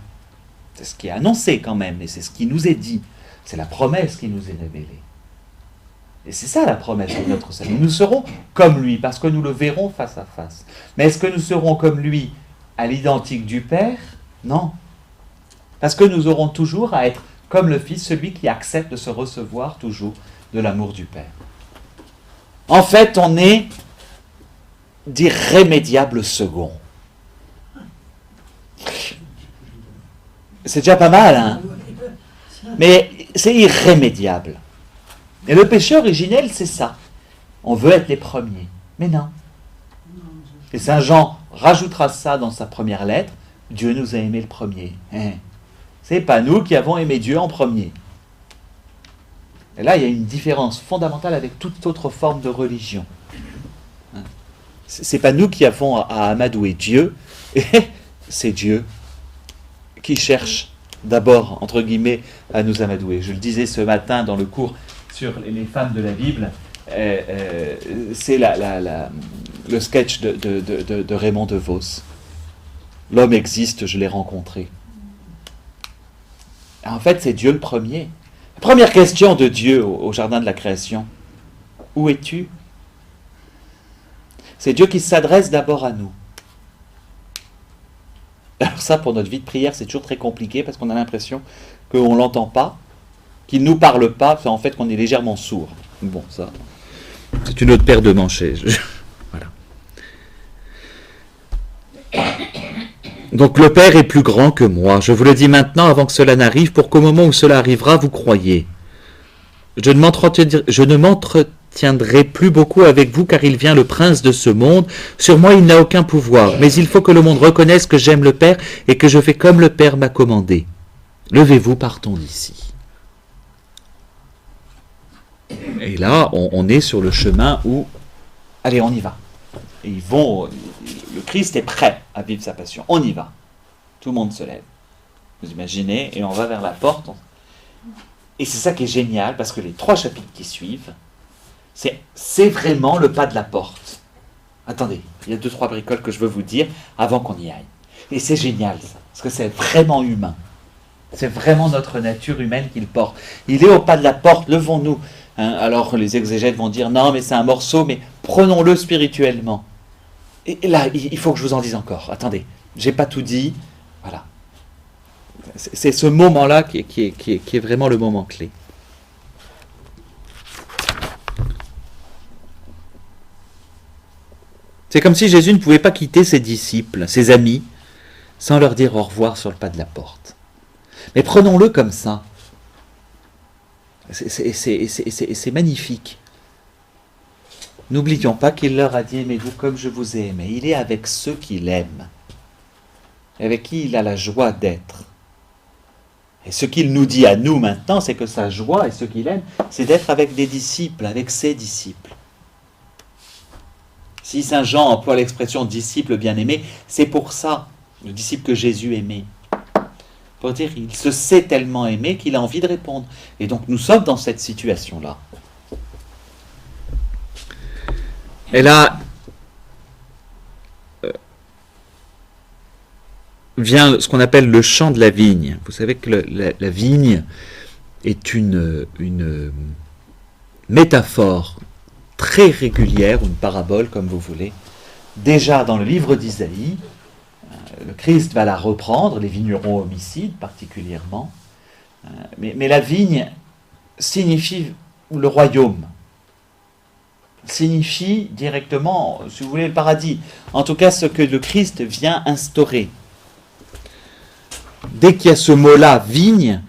C'est ce qui est annoncé quand même, et c'est ce qui nous est dit. C'est la promesse qui nous est révélée. Et c'est ça la promesse de notre salut. Nous serons comme lui, parce que nous le verrons face à face. Mais est-ce que nous serons comme lui à l'identique du Père? Non. Parce que nous aurons toujours à être comme le Fils, celui qui accepte de se recevoir toujours de l'amour du Père. En fait, on est d'irrémédiables seconds. C'est déjà pas mal, hein? Mais c'est irrémédiable. Et le péché originel, c'est ça. On veut être les premiers. Mais non. Et Saint Jean rajoutera ça dans sa première lettre. Dieu nous a aimés le premier. C'est pas nous qui avons aimé Dieu en premier. Et là, il y a une différence fondamentale avec toute autre forme de religion. C'est pas nous qui avons à amadouer Dieu, Et c'est Dieu qui cherche d'abord, entre guillemets, à nous amadouer. Je le disais ce matin dans le cours sur les femmes de la Bible, c'est le sketch de Raymond DeVos. L'homme existe, je l'ai rencontré. En fait, c'est Dieu le premier. La première question de Dieu au jardin de la création, où es-tu? C'est Dieu qui s'adresse d'abord à nous. Alors ça, pour notre vie de prière, c'est toujours très compliqué parce qu'on a l'impression qu'on ne l'entend pas, qu'il ne nous parle pas, en fait qu'on est légèrement sourd. Bon, ça, c'est une autre paire de manchets. Voilà. Donc le Père est plus grand que moi. Je vous le dis maintenant avant que cela n'arrive, pour qu'au moment où cela arrivera, vous croyiez. Je ne m'entretiendrai plus beaucoup avec vous, car il vient le prince de ce monde. Sur moi, il n'a aucun pouvoir. Mais il faut que le monde reconnaisse que j'aime le Père et que je fais comme le Père m'a commandé. Levez-vous, partons d'ici. Et là, on est sur le chemin où, allez, on y va. Et le Christ est prêt à vivre sa passion. On y va. Tout le monde se lève. Vous imaginez, et on va vers la porte. Et c'est ça qui est génial, parce que les 3 chapitres qui suivent, c'est vraiment le pas de la porte. Attendez, il y a 2-3 bricoles que je veux vous dire avant qu'on y aille. Et c'est génial, ça, parce que c'est vraiment humain. C'est vraiment notre nature humaine qu'il porte. Il est au pas de la porte, levons-nous. Alors les exégètes vont dire, non mais c'est un morceau, mais prenons-le spirituellement. Et là, il faut que je vous en dise encore. Attendez, j'ai pas tout dit. Voilà. C'est ce moment-là qui est vraiment le moment clé. C'est comme si Jésus ne pouvait pas quitter ses disciples, ses amis, sans leur dire au revoir sur le pas de la porte. Mais prenons-le comme ça. C'est magnifique. N'oublions pas qu'il leur a dit « Aimez-vous comme je vous ai aimé ». Il est avec ceux qu'il aime, avec qui il a la joie d'être. Et ce qu'il nous dit à nous maintenant, c'est que sa joie et ce qu'il aime, c'est d'être avec des disciples, avec ses disciples. Si Saint Jean emploie l'expression « disciple bien-aimé », c'est pour ça, le disciple que Jésus aimait. Pour dire, il se sait tellement aimé qu'il a envie de répondre. Et donc nous sommes dans cette situation-là. Et là vient ce qu'on appelle le chant de la vigne. Vous savez que la vigne est une métaphore très régulière, une parabole comme vous voulez. Déjà dans le livre d'Isaïe, le Christ va la reprendre, les vignerons homicides particulièrement. Mais la vigne signifie le royaume. Signifie directement, si vous voulez, le paradis. En tout cas, ce que le Christ vient instaurer. Dès qu'il y a ce mot-là, vigne,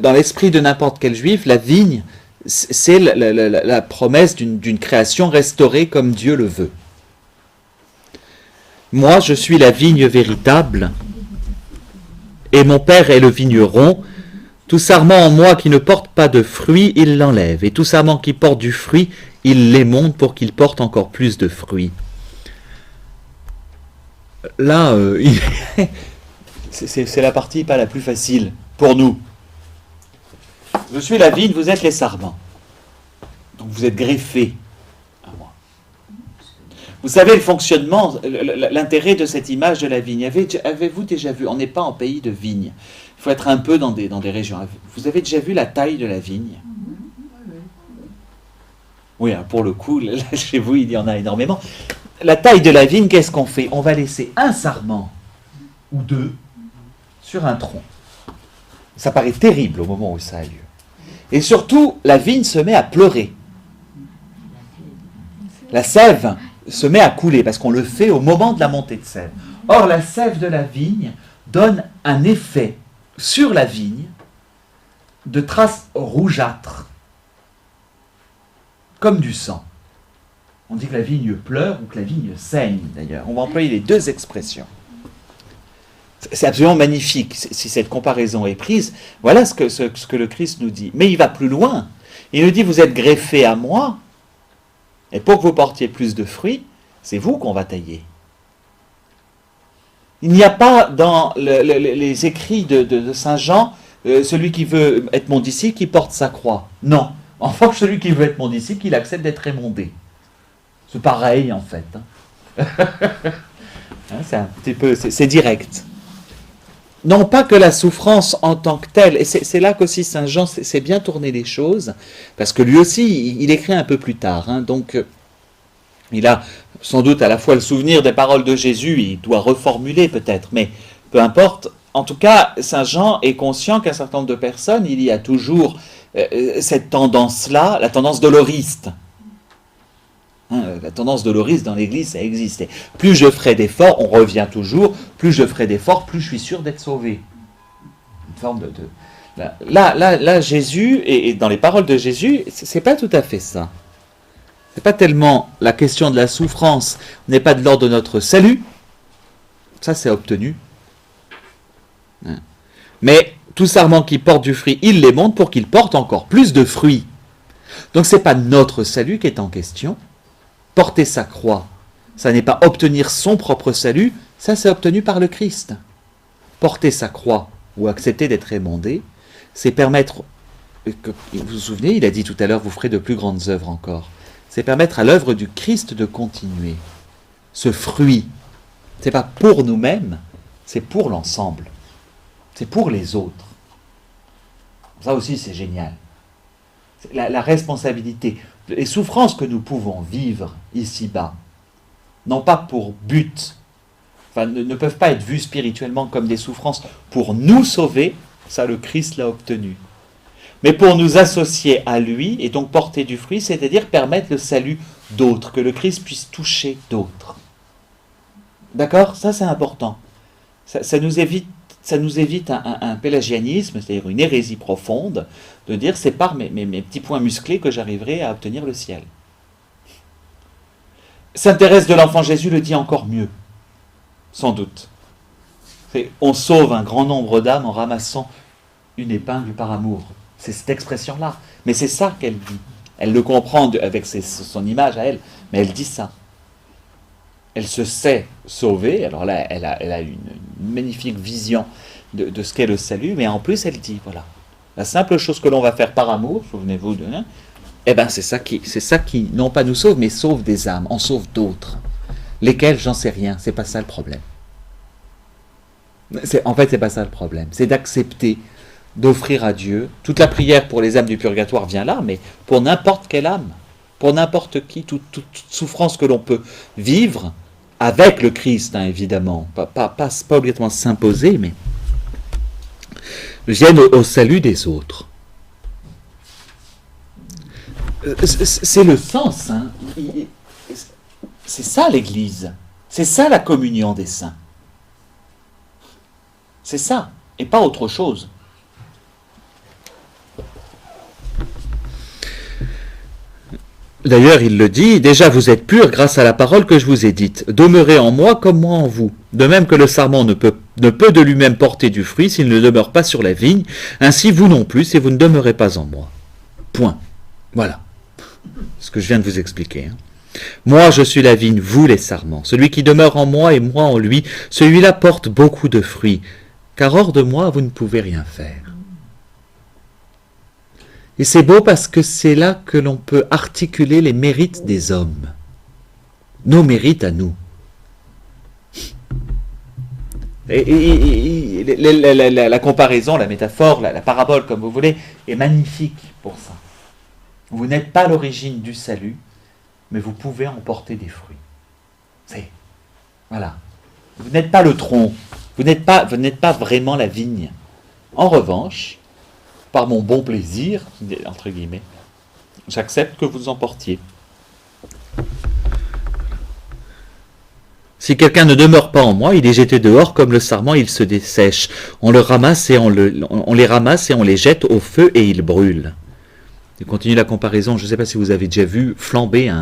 dans l'esprit de n'importe quel juif, la vigne, c'est la promesse d'une création restaurée comme Dieu le veut. Moi, je suis la vigne véritable, et mon Père est le vigneron. Tout sarment en moi qui ne porte pas de fruit, il l'enlève, et tout sarment qui porte du fruit, il l'émonte pour qu'il porte encore plus de fruits. Là, c'est la partie pas la plus facile pour nous. Je suis la vigne, vous êtes les sarments. Donc vous êtes greffés à moi. Vous savez le fonctionnement, l'intérêt de cette image de la vigne. Avez-vous déjà vu, on n'est pas en pays de vigne. Il faut être un peu dans des régions. Vous avez déjà vu la taille de la vigne? Oui, pour le coup, là, chez vous, il y en a énormément. La taille de la vigne, qu'est-ce qu'on fait? On va laisser un sarment ou 2 sur un tronc. Ça paraît terrible au moment où ça a lieu. Et surtout, la vigne se met à pleurer. La sève se met à couler parce qu'on le fait au moment de la montée de sève. Or, la sève de la vigne donne un effet sur la vigne de traces rougeâtres, comme du sang. On dit que la vigne pleure ou que la vigne saigne, d'ailleurs. On va employer les 2 expressions. C'est absolument magnifique si cette comparaison est prise. Voilà ce que le Christ nous dit. Mais il va plus loin. Il nous dit, vous êtes greffés à moi, et pour que vous portiez plus de fruits, c'est vous qu'on va tailler. Il n'y a pas dans les écrits de Saint Jean, celui qui veut être mon disciple, qui porte sa croix. Non. En revanche, celui qui veut être mon disciple, il accepte d'être émondé. C'est pareil, en fait. C'est un petit peu, c'est direct. Non pas que la souffrance en tant que telle, et c'est là qu'aussi Saint Jean s'est bien tourné les choses, parce que lui aussi, il écrit un peu plus tard, donc il a sans doute à la fois le souvenir des paroles de Jésus, il doit reformuler peut-être, mais peu importe. En tout cas, Saint Jean est conscient qu'un certain nombre de personnes, il y a toujours cette tendance-là, la tendance doloriste. La tendance doloriste dans l'Église, ça existait. Plus je ferai d'efforts, on revient toujours, plus je ferai d'efforts, plus je suis sûr d'être sauvé. Une forme Là, Jésus, et dans les paroles de Jésus, c'est pas tout à fait ça. C'est pas tellement la question de la souffrance, n'est pas de l'ordre de notre salut, ça c'est obtenu. Mais tout sarment qui porte du fruit, il les monte pour qu'il porte encore plus de fruits. Donc c'est pas notre salut qui est en question. Porter sa croix, ça n'est pas obtenir son propre salut, ça c'est obtenu par le Christ. Porter sa croix ou accepter d'être émondé, c'est permettre, vous vous souvenez, il a dit tout à l'heure, vous ferez de plus grandes œuvres encore. C'est permettre à l'œuvre du Christ de continuer. Ce fruit, c'est pas pour nous-mêmes, c'est pour l'ensemble. C'est pour les autres. Ça aussi c'est génial. La responsabilité. Les souffrances que nous pouvons vivre ici-bas n'ont pas pour but, ne peuvent pas être vues spirituellement comme des souffrances pour nous sauver, ça le Christ l'a obtenu. Mais pour nous associer à lui et donc porter du fruit, c'est-à-dire permettre le salut d'autres, que le Christ puisse toucher d'autres. D'accord ? Ça c'est important. Ça nous évite un pélagianisme, c'est-à-dire une hérésie profonde, de dire c'est par mes petits points musclés que j'arriverai à obtenir le ciel. Sainte Thérèse de l'Enfant Jésus le dit encore mieux, sans doute. On sauve un grand nombre d'âmes en ramassant une épingle par amour. C'est cette expression-là. Mais c'est ça qu'elle dit. Elle le comprend avec son image à elle, mais elle dit ça. Elle se sait sauvée, alors là, elle a une magnifique vision de ce qu'est le salut, mais en plus, elle dit, voilà, la simple chose que l'on va faire par amour, souvenez-vous de... c'est ça qui, non pas nous sauve, mais sauve des âmes, en sauve d'autres. Lesquelles, j'en sais rien, c'est pas ça le problème. En fait, c'est pas ça le problème, c'est d'accepter, d'offrir à Dieu, toute la prière pour les âmes du purgatoire vient là, mais pour n'importe quelle âme, pour n'importe qui, toute souffrance que l'on peut vivre, avec le Christ, évidemment, pas obligatoirement s'imposer, mais viennent au salut des autres. C'est le sens, c'est ça l'Église, c'est ça la communion des saints. C'est ça, et pas autre chose. D'ailleurs, il le dit, déjà vous êtes purs grâce à la parole que je vous ai dite. Demeurez en moi comme moi en vous. De même que le sarment ne peut de lui-même porter du fruit s'il ne demeure pas sur la vigne, ainsi vous non plus si vous ne demeurez pas en moi. Point. Voilà. Ce que je viens de vous expliquer. Moi je suis la vigne, vous les sarments. Celui qui demeure en moi et moi en lui, celui-là porte beaucoup de fruits. Car hors de moi, vous ne pouvez rien faire. Et c'est beau parce que c'est là que l'on peut articuler les mérites des hommes. Nos mérites à nous. Et la comparaison, la métaphore, la parabole, comme vous voulez, est magnifique pour ça. Vous n'êtes pas l'origine du salut, mais vous pouvez en porter des fruits. Voilà. Vous n'êtes pas le tronc. Vous n'êtes pas vraiment la vigne. En revanche, par mon bon plaisir, entre guillemets, j'accepte que vous en portiez. Si quelqu'un ne demeure pas en moi, il est jeté dehors comme le sarment, il se dessèche. On les ramasse et on les jette au feu et ils brûlent. Je continue la comparaison, je ne sais pas si vous avez déjà vu flamber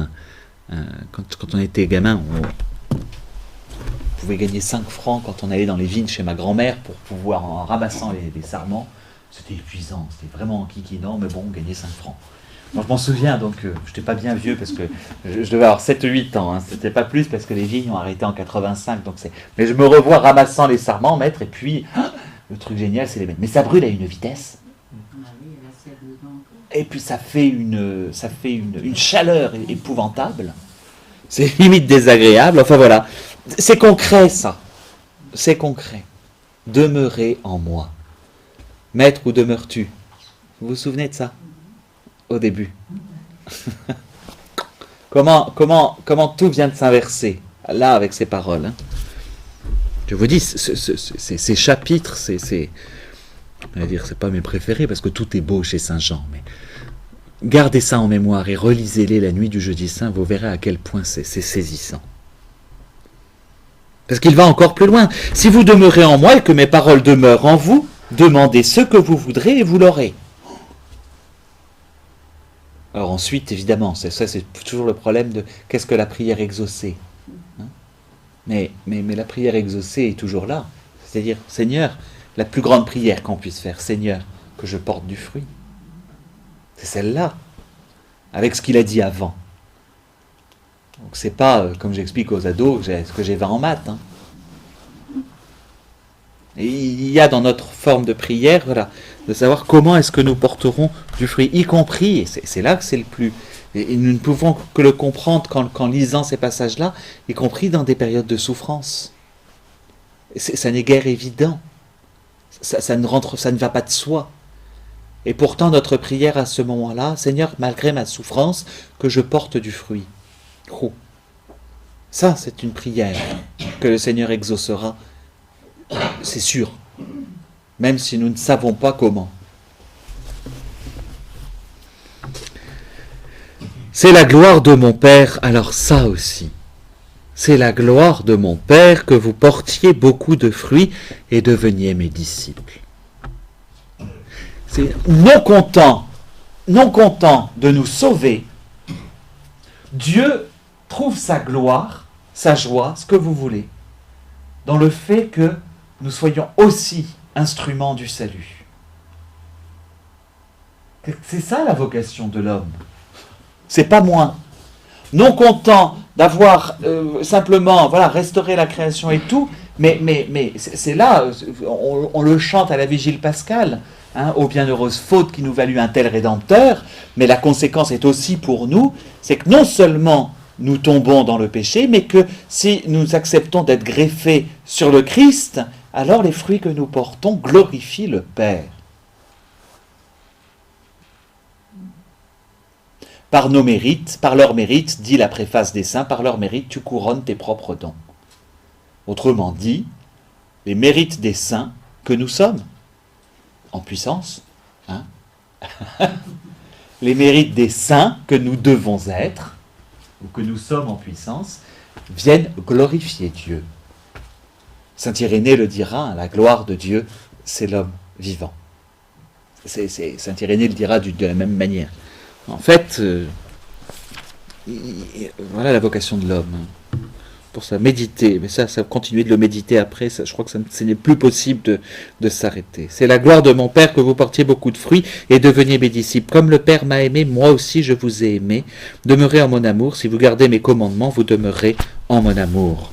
quand on était gamin, on pouvait gagner 5 francs quand on allait dans les vignes chez ma grand-mère pour pouvoir, en ramassant les sarments. C'était épuisant, c'était vraiment enquiquinant, mais bon, on gagnait 5 francs. Alors, je m'en souviens, donc je n'étais pas bien vieux parce que je devais avoir 7-8 ans, hein. C'était pas plus parce que les vignes ont arrêté en 85. Donc mais je me revois ramassant les sarments, maître, et puis le truc génial, c'est les maîtres. Mais ça brûle à une vitesse. Et puis ça fait une chaleur épouvantable. C'est limite désagréable. Enfin voilà. C'est concret ça. C'est concret. Demeurez en moi. Maître, où demeures-tu? Vous vous souvenez de ça? Au début. comment tout vient de s'inverser là avec ces paroles. Hein. Je vous dis, ces chapitres, on va dire, c'est pas mes préférés parce que tout est beau chez Saint Jean, mais gardez ça en mémoire et relisez-les la nuit du jeudi saint, vous verrez à quel point c'est saisissant. Parce qu'il va encore plus loin. Si vous demeurez en moi et que mes paroles demeurent en vous, demandez ce que vous voudrez et vous l'aurez. Alors ensuite, évidemment, c'est toujours le problème de qu'est-ce que la prière exaucée. Hein, mais la prière exaucée est toujours là. C'est-à-dire, Seigneur, la plus grande prière qu'on puisse faire, Seigneur, que je porte du fruit. C'est celle-là, avec ce qu'il a dit avant. Donc c'est pas, comme j'explique aux ados, que j'ai 20 en maths. Hein. Et il y a dans notre forme de prière, voilà, de savoir comment est-ce que nous porterons du fruit, y compris, et c'est là que c'est le plus... Et nous ne pouvons que le comprendre qu'en lisant ces passages-là, y compris dans des périodes de souffrance. Ça n'est guère évident. Ça ne va pas de soi. Et pourtant, notre prière à ce moment-là, Seigneur, malgré ma souffrance, que je porte du fruit. Oh. Ça, c'est une prière que le Seigneur exaucera, c'est sûr, même si nous ne savons pas comment. C'est la gloire de mon Père, alors ça aussi. C'est la gloire de mon Père que vous portiez beaucoup de fruits et deveniez mes disciples. C'est non content de nous sauver, Dieu trouve sa gloire, sa joie, ce que vous voulez, dans le fait que nous soyons aussi instruments du salut. C'est ça la vocation de l'homme. C'est pas moins. Non content d'avoir simplement restauré la création et tout, mais c'est là, on le chante à la vigile pascale, hein, aux bienheureuses fautes qui nous valut un tel rédempteur, mais la conséquence est aussi pour nous, c'est que non seulement nous tombons dans le péché, mais que si nous acceptons d'être greffés sur le Christ, alors les fruits que nous portons glorifient le Père. Par nos mérites, par leurs mérites, dit la préface des saints, par leurs mérites, tu couronnes tes propres dons. Autrement dit, les mérites des saints que nous sommes, en puissance, hein, les mérites des saints que nous devons être, ou que nous sommes en puissance, viennent glorifier Dieu. Saint Irénée le dira, hein, la gloire de Dieu, c'est l'homme vivant. Saint Irénée le dira de la même manière. En fait, voilà la vocation de l'homme. Pour ça, méditer. Mais ça continuer de le méditer après, ça, je crois que ce n'est plus possible de s'arrêter. C'est la gloire de mon Père que vous portiez beaucoup de fruits et deveniez mes disciples. Comme le Père m'a aimé, moi aussi je vous ai aimé. Demeurez en mon amour. Si vous gardez mes commandements, vous demeurez en mon amour.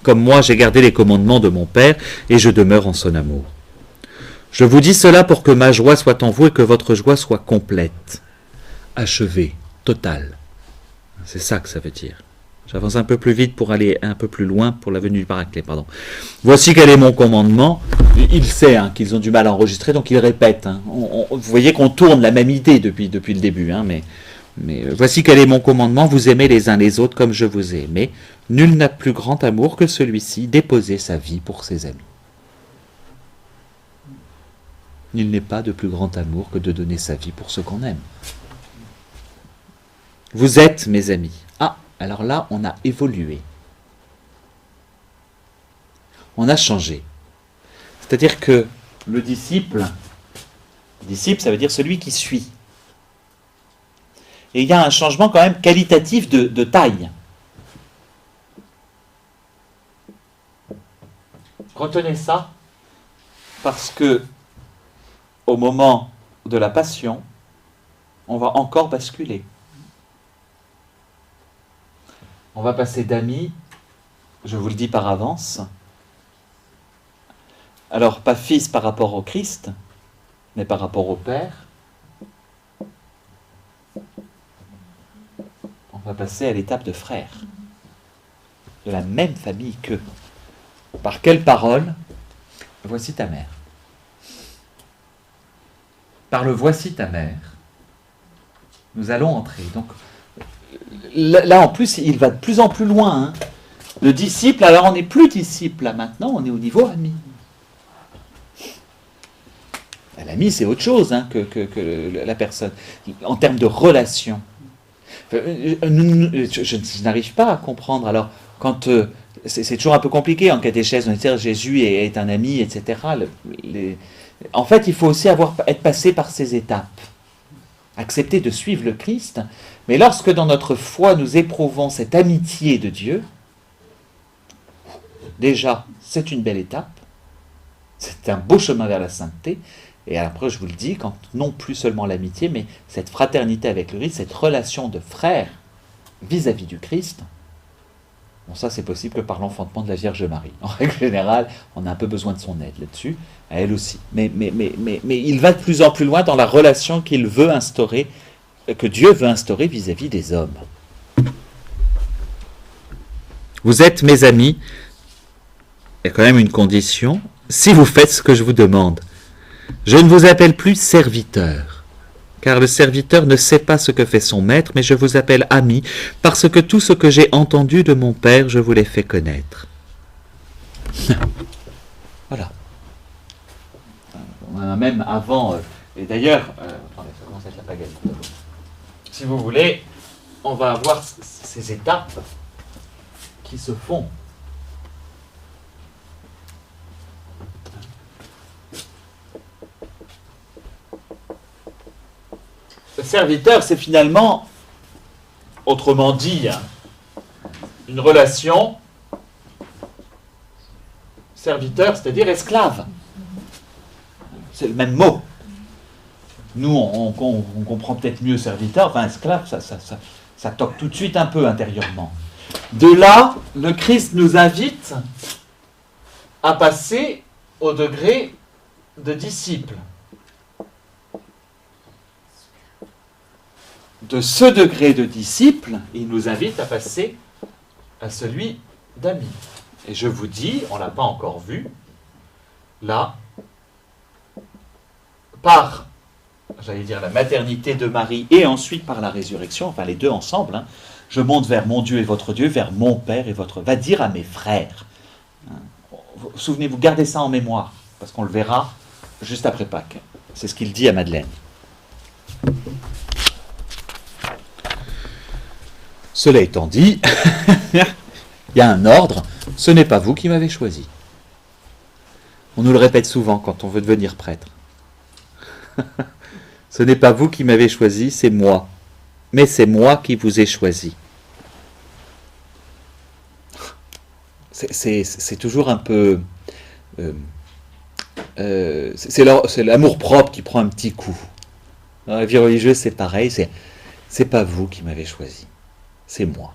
Comme moi, j'ai gardé les commandements de mon Père et je demeure en son amour. Je vous dis cela pour que ma joie soit en vous et que votre joie soit complète, achevée, totale. C'est ça que ça veut dire. J'avance un peu plus vite pour aller un peu plus loin pour la venue du Paraclet, pardon. Voici quel est mon commandement. Il sait qu'ils ont du mal à enregistrer, donc il répète. Hein. Vous voyez qu'on tourne la même idée depuis le début. Hein, mais voici quel est mon commandement. Vous aimez les uns les autres comme je vous ai aimé. Nul n'a plus grand amour que celui-ci, déposer sa vie pour ses amis. Il n'est pas de plus grand amour que de donner sa vie pour ceux qu'on aime. Vous êtes mes amis. Ah, alors là, on a évolué. On a changé. C'est-à-dire que le disciple, ça veut dire celui qui suit. Et il y a un changement quand même qualitatif de taille. Retenez ça, parce que au moment de la passion, on va encore basculer. On va passer d'amis, je vous le dis par avance, alors pas fils par rapport au Christ, mais par rapport au Père. On va passer à l'étape de frère, de la même famille qu'eux. Par quelle parole? Voici ta mère. Par le voici ta mère, nous allons entrer. Donc là en plus, il va de plus en plus loin. Hein. Le disciple, alors on n'est plus disciple là maintenant, on est au niveau ami. L'ami, c'est autre chose hein, que la personne, en termes de relation. Je n'arrive pas à comprendre. Alors, quand c'est toujours un peu compliqué en catéchèse, on dit Jésus est un ami, etc. En fait, il faut aussi être passé par ces étapes. Accepter de suivre le Christ. Mais lorsque dans notre foi, nous éprouvons cette amitié de Dieu, déjà, c'est une belle étape. C'est un beau chemin vers la sainteté. Et après, je vous le dis, quand non plus seulement l'amitié, mais cette fraternité avec le Christ, cette relation de frère vis-à-vis du Christ, bon, ça c'est possible que par l'enfantement de la Vierge Marie. En règle générale, on a un peu besoin de son aide là-dessus, à elle aussi. Mais il va de plus en plus loin dans la relation qu'il veut instaurer, que Dieu veut instaurer vis-à-vis des hommes. Vous êtes mes amis, il y a quand même une condition, si vous faites ce que je vous demande. Je ne vous appelle plus serviteur, car le serviteur ne sait pas ce que fait son maître, mais je vous appelle ami, parce que tout ce que j'ai entendu de mon Père, je vous l'ai fait connaître. Voilà. On a même avant, et d'ailleurs, attendez, ça commence à être la pagaille. Si vous voulez, on va avoir ces étapes qui se font. Le serviteur, c'est finalement, autrement dit, une relation serviteur, c'est-à-dire esclave. C'est le même mot. Nous, on comprend peut-être mieux serviteur, enfin esclave, ça toque tout de suite un peu intérieurement. De là, le Christ nous invite à passer au degré de disciple. De ce degré de disciple, il nous invite à passer à celui d'ami. Et je vous dis, on ne l'a pas encore vu, là, par, j'allais dire, la maternité de Marie et ensuite par la résurrection, enfin les deux ensemble, hein, je monte vers mon Dieu et votre Dieu, vers mon Père et votre... Va dire à mes frères. Souvenez-vous, gardez ça en mémoire, parce qu'on le verra juste après Pâques. C'est ce qu'il dit à Madeleine. Cela étant dit, il y a un ordre, ce n'est pas vous qui m'avez choisi. On nous le répète souvent quand on veut devenir prêtre. Ce n'est pas vous qui m'avez choisi, c'est moi. Mais c'est moi qui vous ai choisi. C'est toujours un peu... c'est l'amour-propre qui prend un petit coup. Dans la vie religieuse, c'est pareil, c'est pas vous qui m'avez choisi. C'est moi.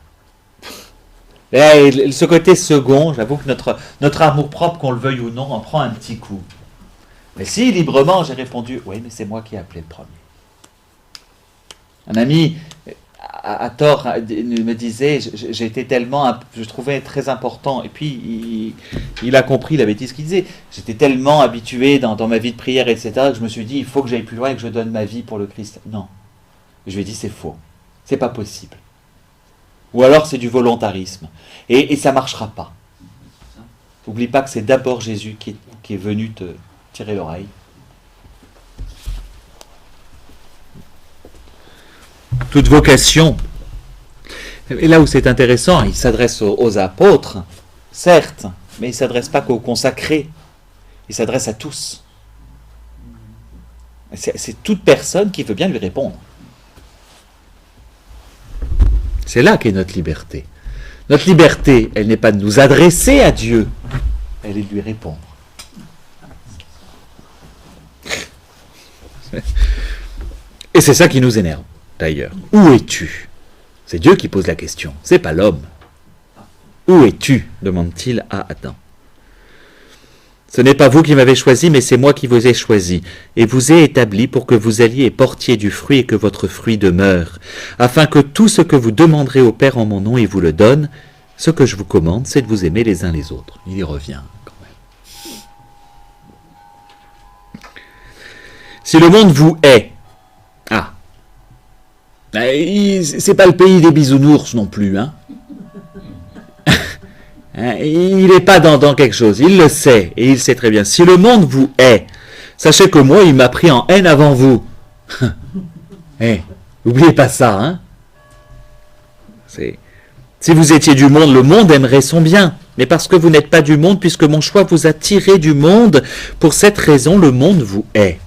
Et ce côté second, j'avoue que notre amour-propre, qu'on le veuille ou non, en prend un petit coup. Mais si, librement, j'ai répondu, oui, mais c'est moi qui ai appelé le premier. Un ami, à tort, me disait, j'étais tellement, je trouvais très important, et puis il a compris la bêtise qu'il disait. J'étais tellement habitué dans ma vie de prière, etc., que je me suis dit, il faut que j'aille plus loin et que je donne ma vie pour le Christ. Non. Je lui ai dit, c'est faux. C'est pas possible. Ou alors c'est du volontarisme. Et ça ne marchera pas. N'oublie pas que c'est d'abord Jésus qui est venu te tirer l'oreille. Toute vocation. Et là où c'est intéressant, il s'adresse aux apôtres, certes, mais il ne s'adresse pas qu'aux consacrés. Il s'adresse à tous. C'est toute personne qui veut bien lui répondre. C'est là qu'est notre liberté. Notre liberté, elle n'est pas de nous adresser à Dieu, elle est de lui répondre. Et c'est ça qui nous énerve, d'ailleurs. Où es-tu? C'est Dieu qui pose la question, c'est pas l'homme. Où es-tu? Demande-t-il à Adam. Ce n'est pas vous qui m'avez choisi, mais c'est moi qui vous ai choisi, et vous ai établi pour que vous alliez et portiez du fruit et que votre fruit demeure, afin que tout ce que vous demanderez au Père en mon nom, il vous le donne. Ce que je vous commande, c'est de vous aimer les uns les autres. Il y revient quand même. Si le monde vous hait, c'est pas le pays des bisounours non plus, hein. Il n'est pas dans quelque chose, il le sait, et il sait très bien. Si le monde vous hait, sachez que moi, il m'a pris en haine avant vous. N'oubliez pas ça, hein. Si vous étiez du monde, le monde aimerait son bien. Mais parce que vous n'êtes pas du monde, puisque mon choix vous a tiré du monde, pour cette raison, le monde vous hait.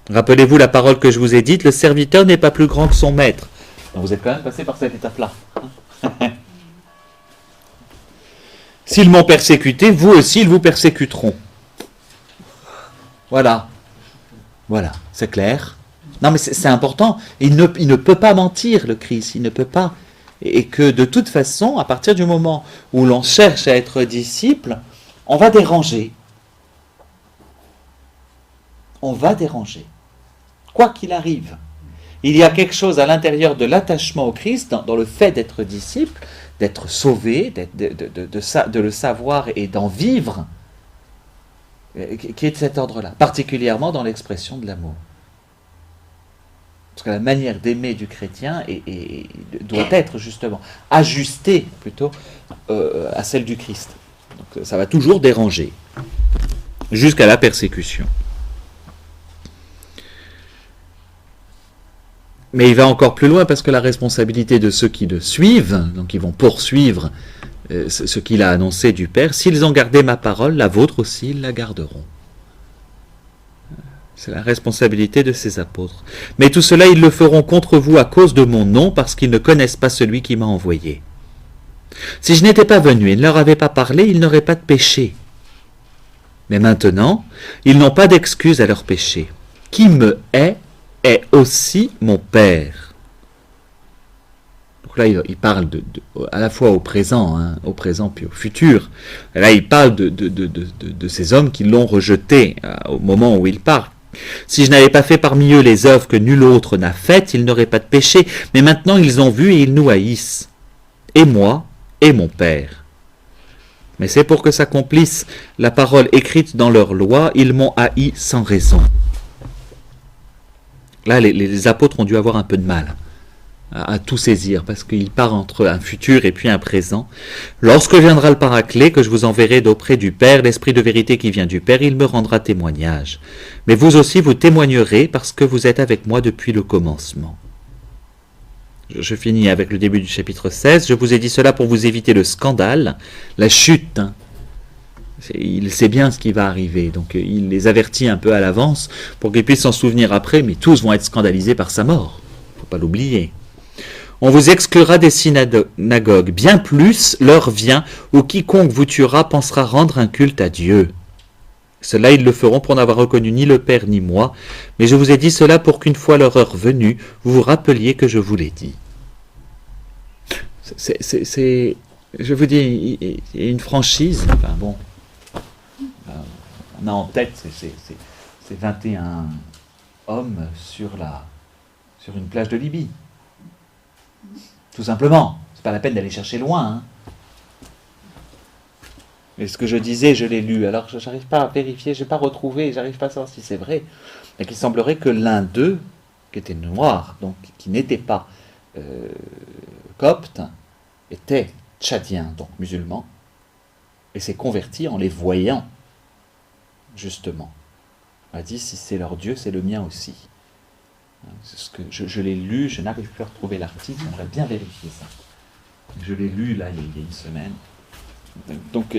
Rappelez-vous la parole que je vous ai dite, le serviteur n'est pas plus grand que son maître. Donc vous êtes quand même passé par cette étape-là. S'ils m'ont persécuté, vous aussi, ils vous persécuteront. Voilà, c'est clair. Non, mais c'est important. Il ne peut pas mentir, le Christ, il ne peut pas. Et que de toute façon, à partir du moment où l'on cherche à être disciple, on va déranger. On va déranger. Quoi qu'il arrive. Il y a quelque chose à l'intérieur de l'attachement au Christ, dans le fait d'être disciple, d'être sauvé, de le savoir et d'en vivre, qui est de cet ordre-là, particulièrement dans l'expression de l'amour. Parce que la manière d'aimer du chrétien doit être justement ajustée plutôt à celle du Christ. Donc ça va toujours déranger, jusqu'à la persécution. Mais il va encore plus loin parce que la responsabilité de ceux qui le suivent, donc ils vont poursuivre ce qu'il a annoncé du Père, s'ils ont gardé ma parole, la vôtre aussi, ils la garderont. C'est la responsabilité de ces apôtres. Mais tout cela, ils le feront contre vous à cause de mon nom, parce qu'ils ne connaissent pas celui qui m'a envoyé. Si je n'étais pas venu et ne leur avais pas parlé, ils n'auraient pas de péché. Mais maintenant, ils n'ont pas d'excuse à leur péché. Qui me hait est aussi mon Père. Donc là, il parle à la fois au présent puis au futur. Et là, il parle de ces hommes qui l'ont rejeté au moment où il parle. Si je n'avais pas fait parmi eux les œuvres que nul autre n'a faites, ils n'auraient pas de péché. Mais maintenant, ils ont vu et ils nous haïssent. Et moi, et mon Père. Mais c'est pour que s'accomplisse la parole écrite dans leur loi, ils m'ont haï sans raison. Là, les apôtres ont dû avoir un peu de mal à tout saisir, parce qu'il part entre un futur et puis un présent. Lorsque viendra le Paraclet, que je vous enverrai d'auprès du Père, l'Esprit de vérité qui vient du Père, il me rendra témoignage. Mais vous aussi, vous témoignerez, parce que vous êtes avec moi depuis le commencement. Je finis avec le début du chapitre 16. Je vous ai dit cela pour vous éviter le scandale, la chute. Il sait bien ce qui va arriver, donc il les avertit un peu à l'avance pour qu'ils puissent s'en souvenir après, mais tous vont être scandalisés par sa mort. Il ne faut pas l'oublier. On vous exclura des synagogues. Bien plus, l'heure vient où quiconque vous tuera pensera rendre un culte à Dieu. Cela, ils le feront pour n'avoir reconnu ni le Père ni moi, mais je vous ai dit cela pour qu'une fois leur heure venue, vous vous rappeliez que je vous l'ai dit. Je vous dis, il y a une franchise. Enfin bon, on a en tête ces 21 hommes sur une plage de Libye. Tout simplement. C'est pas la peine d'aller chercher loin. Hein. Mais ce que je disais, je l'ai lu. Alors, je n'arrive pas à vérifier, je n'ai pas retrouvé, j'arrive pas à savoir si c'est vrai. Mais qu'il semblerait que l'un d'eux, qui était noir, donc qui n'était pas copte, était tchadien, donc musulman, et s'est converti en les voyant, justement. On a dit, si c'est leur Dieu, c'est le mien aussi. C'est ce que je l'ai lu, je n'arrive plus à retrouver l'article, j'aimerais bien vérifier ça. Je l'ai lu, là, il y a une semaine. Donc,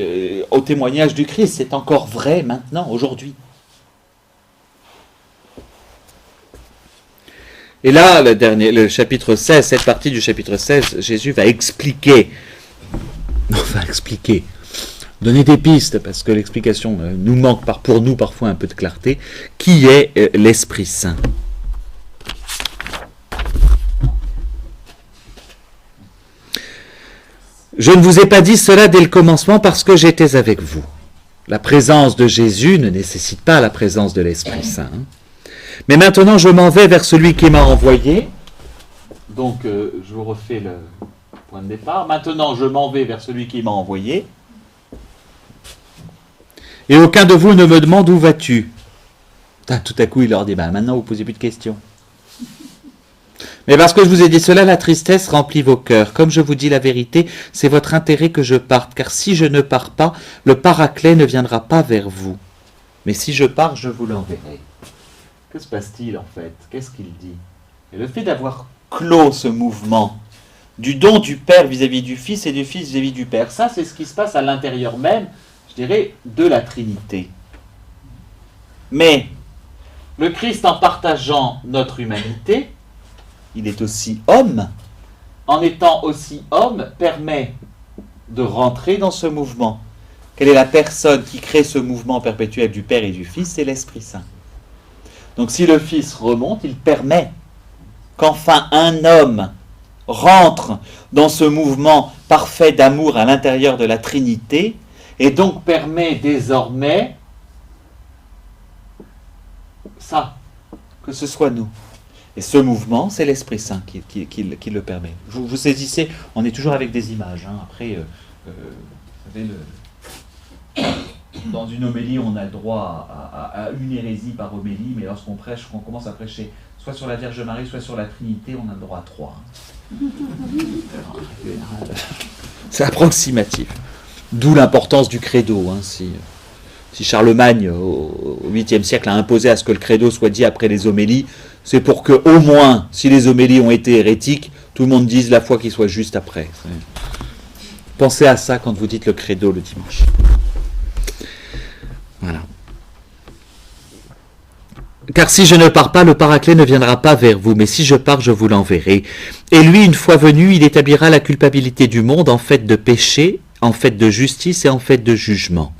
au témoignage du Christ, c'est encore vrai maintenant, aujourd'hui. Et là, le chapitre 16, cette partie du chapitre 16, Jésus va expliquer, donner des pistes, parce que l'explication nous manque pour nous parfois un peu de clarté, qui est l'Esprit Saint. Je ne vous ai pas dit cela dès le commencement parce que j'étais avec vous. La présence de Jésus ne nécessite pas la présence de l'Esprit Saint. Mais maintenant, je m'en vais vers celui qui m'a envoyé. Donc, je vous refais le point de départ. Maintenant, je m'en vais vers celui qui m'a envoyé. Et aucun de vous ne me demande où vas-tu. Tout à coup, il leur dit, maintenant, vous ne posez plus de questions. Mais parce que je vous ai dit cela, la tristesse remplit vos cœurs. Comme je vous dis la vérité, c'est votre intérêt que je parte. Car si je ne pars pas, le Paraclet ne viendra pas vers vous. Mais si je pars, je vous l'enverrai. Que se passe-t-il en fait? Qu'est-ce qu'il dit? Et le fait d'avoir clos ce mouvement du don du Père vis-à-vis du Fils et du Fils vis-à-vis du Père, ça c'est ce qui se passe à l'intérieur même, je dirais, de la Trinité. Mais le Christ, en partageant notre humanité, il est aussi homme. En étant aussi homme, permet de rentrer dans ce mouvement. Quelle est la personne qui crée ce mouvement perpétuel du Père et du Fils? C'est l'Esprit Saint. Donc si le Fils remonte, il permet qu'enfin un homme rentre dans ce mouvement parfait d'amour à l'intérieur de la Trinité, et donc permet désormais ça, que ce soit nous. Et ce mouvement, c'est l'Esprit Saint qui le permet. Vous saisissez, on est toujours avec des images. Après, vous savez, dans une homélie, on a le droit à une hérésie par homélie, mais lorsqu'on prêche, qu'on commence à prêcher soit sur la Vierge Marie, soit sur la Trinité, on a le droit à 3. C'est approximatif. D'où l'importance du credo. Si Charlemagne, au 8e siècle, a imposé à ce que le credo soit dit après les homélies, c'est pour que, au moins, si les homélies ont été hérétiques, tout le monde dise la foi qui soit juste après. Pensez à ça quand vous dites le credo le dimanche. Voilà. Car si je ne pars pas, le Paraclet ne viendra pas vers vous, mais si je pars, je vous l'enverrai. Et lui, une fois venu, il établira la culpabilité du monde en fait de péché, en fait de justice et en fait de jugement.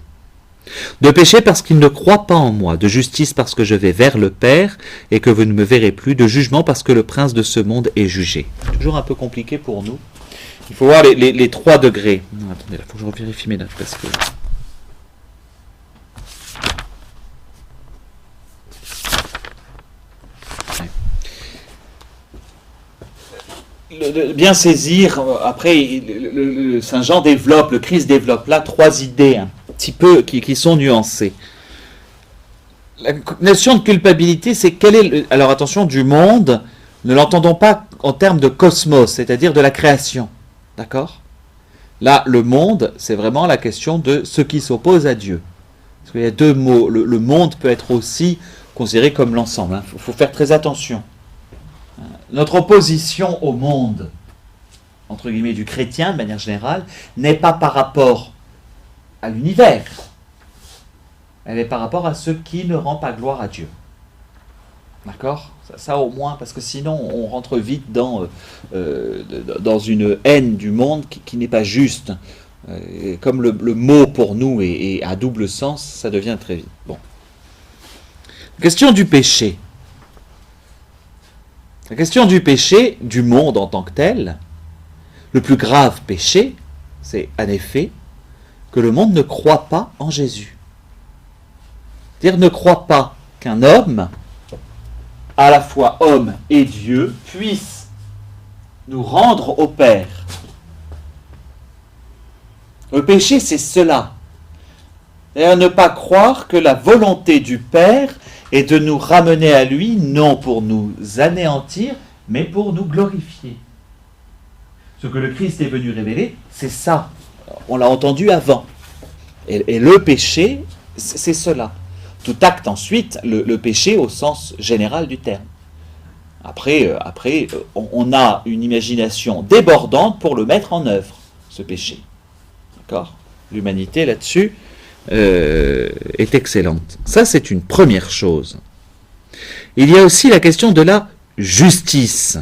De péché parce qu'il ne croit pas en moi, de justice parce que je vais vers le Père et que vous ne me verrez plus, de jugement parce que le prince de ce monde est jugé. Toujours un peu compliqué pour nous. Il faut voir les 3 degrés. Non, attendez, il faut que je revérifie mes notes parce que... Bien saisir, après, Saint Jean développe, le Christ développe là 3 idées un petit peu qui sont nuancées. La notion de culpabilité, c'est quel est alors attention, du monde, ne l'entendons pas en termes de cosmos, c'est-à-dire de la création. D'accord? Là, le monde, c'est vraiment la question de ce qui s'oppose à Dieu. Parce qu'il y a 2 mots. Le monde peut être aussi considéré comme l'ensemble. Il faut faire très attention. Notre opposition au monde, entre guillemets, du chrétien, de manière générale, n'est pas par rapport à l'univers. Elle est par rapport à ce qui ne rend pas gloire à Dieu. D'accord ? Ça au moins, parce que sinon on rentre vite dans une haine du monde qui n'est pas juste. Comme le mot pour nous est à double sens, ça devient très vite. Bon. Question du péché. La question du péché, du monde en tant que tel, le plus grave péché, c'est en effet que le monde ne croit pas en Jésus. C'est-à-dire ne croit pas qu'un homme, à la fois homme et Dieu, puisse nous rendre au Père. Le péché, c'est cela. C'est-à-dire ne pas croire que la volonté du Père est de nous ramener à lui, non pour nous anéantir, mais pour nous glorifier. Ce que le Christ est venu révéler, c'est ça. On l'a entendu avant. Et le péché, c'est cela. Tout acte ensuite, le péché au sens général du terme. Après, on a une imagination débordante pour le mettre en œuvre, ce péché. D'accord ? L'humanité là-dessus est excellente. Ça, c'est une première chose. Il y a aussi la question de la justice.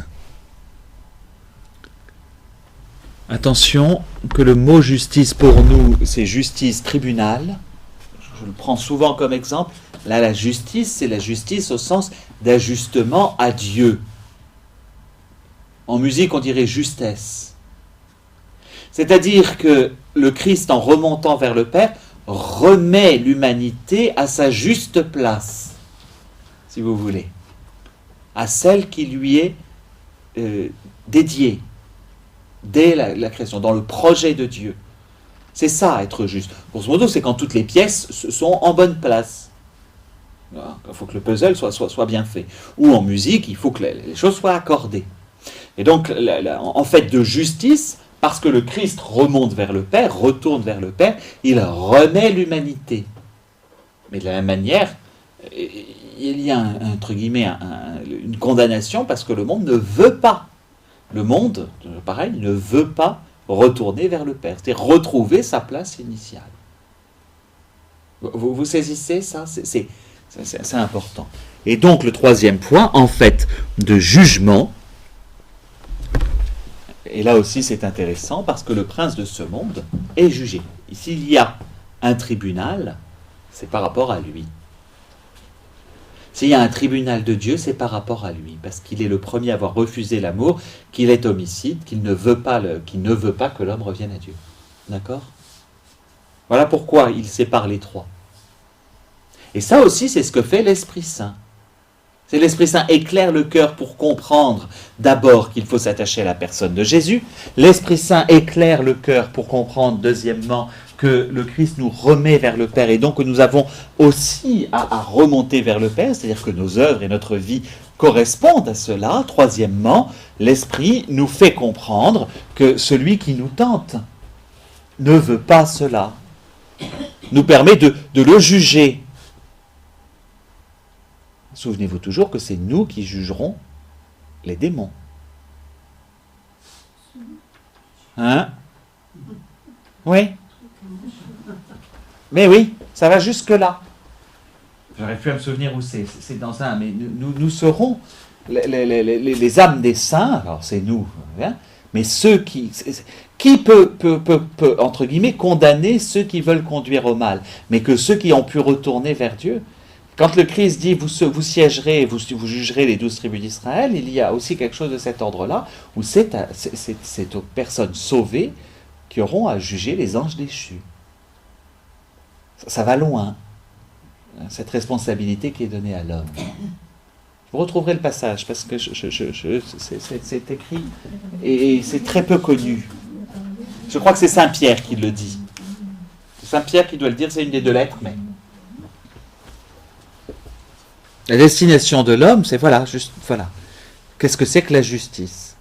Attention, que le mot justice pour nous, c'est justice tribunal. Je le prends souvent comme exemple. Là, la justice, c'est la justice au sens d'ajustement à Dieu. En musique, on dirait justesse. C'est-à-dire que le Christ, en remontant vers le Père, remet l'humanité à sa juste place, si vous voulez, à celle qui lui est dédiée dès la création, dans le projet de Dieu. C'est ça, être juste. Grosso modo, c'est quand toutes les pièces sont en bonne place. Il faut que le puzzle soit bien fait. Ou en musique, il faut que les choses soient accordées. Et donc, en fait de justice, parce que le Christ remonte vers le Père, retourne vers le Père, il remet l'humanité. Mais de la même manière, il y a, entre guillemets, une condamnation parce que le monde ne veut pas. Le monde, pareil, ne veut pas retourner vers le Père, c'est retrouver sa place initiale. Vous saisissez ça? C'est important. Et donc le troisième point, en fait, de jugement, et là aussi c'est intéressant parce que le prince de ce monde est jugé. Ici il y a un tribunal, c'est par rapport à lui. S'il y a un tribunal de Dieu, c'est par rapport à lui, parce qu'il est le premier à avoir refusé l'amour, qu'il est homicide, qu'il ne veut pas que l'homme revienne à Dieu. D'accord? Voilà pourquoi il sépare les trois. Et ça aussi, c'est ce que fait l'Esprit Saint. C'est l'Esprit Saint éclaire le cœur pour comprendre d'abord qu'il faut s'attacher à la personne de Jésus. L'Esprit Saint éclaire le cœur pour comprendre, deuxièmement, que le Christ nous remet vers le Père et donc que nous avons aussi à remonter vers le Père, c'est-à-dire que nos œuvres et notre vie correspondent à cela. Troisièmement, l'Esprit nous fait comprendre que celui qui nous tente ne veut pas cela, nous permet de le juger. Souvenez-vous toujours que c'est nous qui jugerons les démons. Hein? Oui? Mais oui, ça va jusque-là. J'aurais pu me souvenir où c'est dans un, mais nous serons les âmes des saints, alors c'est nous, hein, mais ceux qui peut, entre guillemets, condamner ceux qui veulent conduire au mal, mais que ceux qui ont pu retourner vers Dieu. Quand le Christ dit vous siégerez et vous jugerez les 12 tribus d'Israël, il y a aussi quelque chose de cet ordre-là, où c'est aux personnes sauvées qui auront à juger les anges déchus. Ça va loin, cette responsabilité qui est donnée à l'homme. Vous retrouverez le passage, parce que c'est écrit, et c'est très peu connu. Je crois que c'est Saint Pierre qui le dit. C'est Saint Pierre qui doit le dire, c'est une des deux lettres, mais... La destination de l'homme, c'est voilà. Qu'est-ce que c'est que la justice?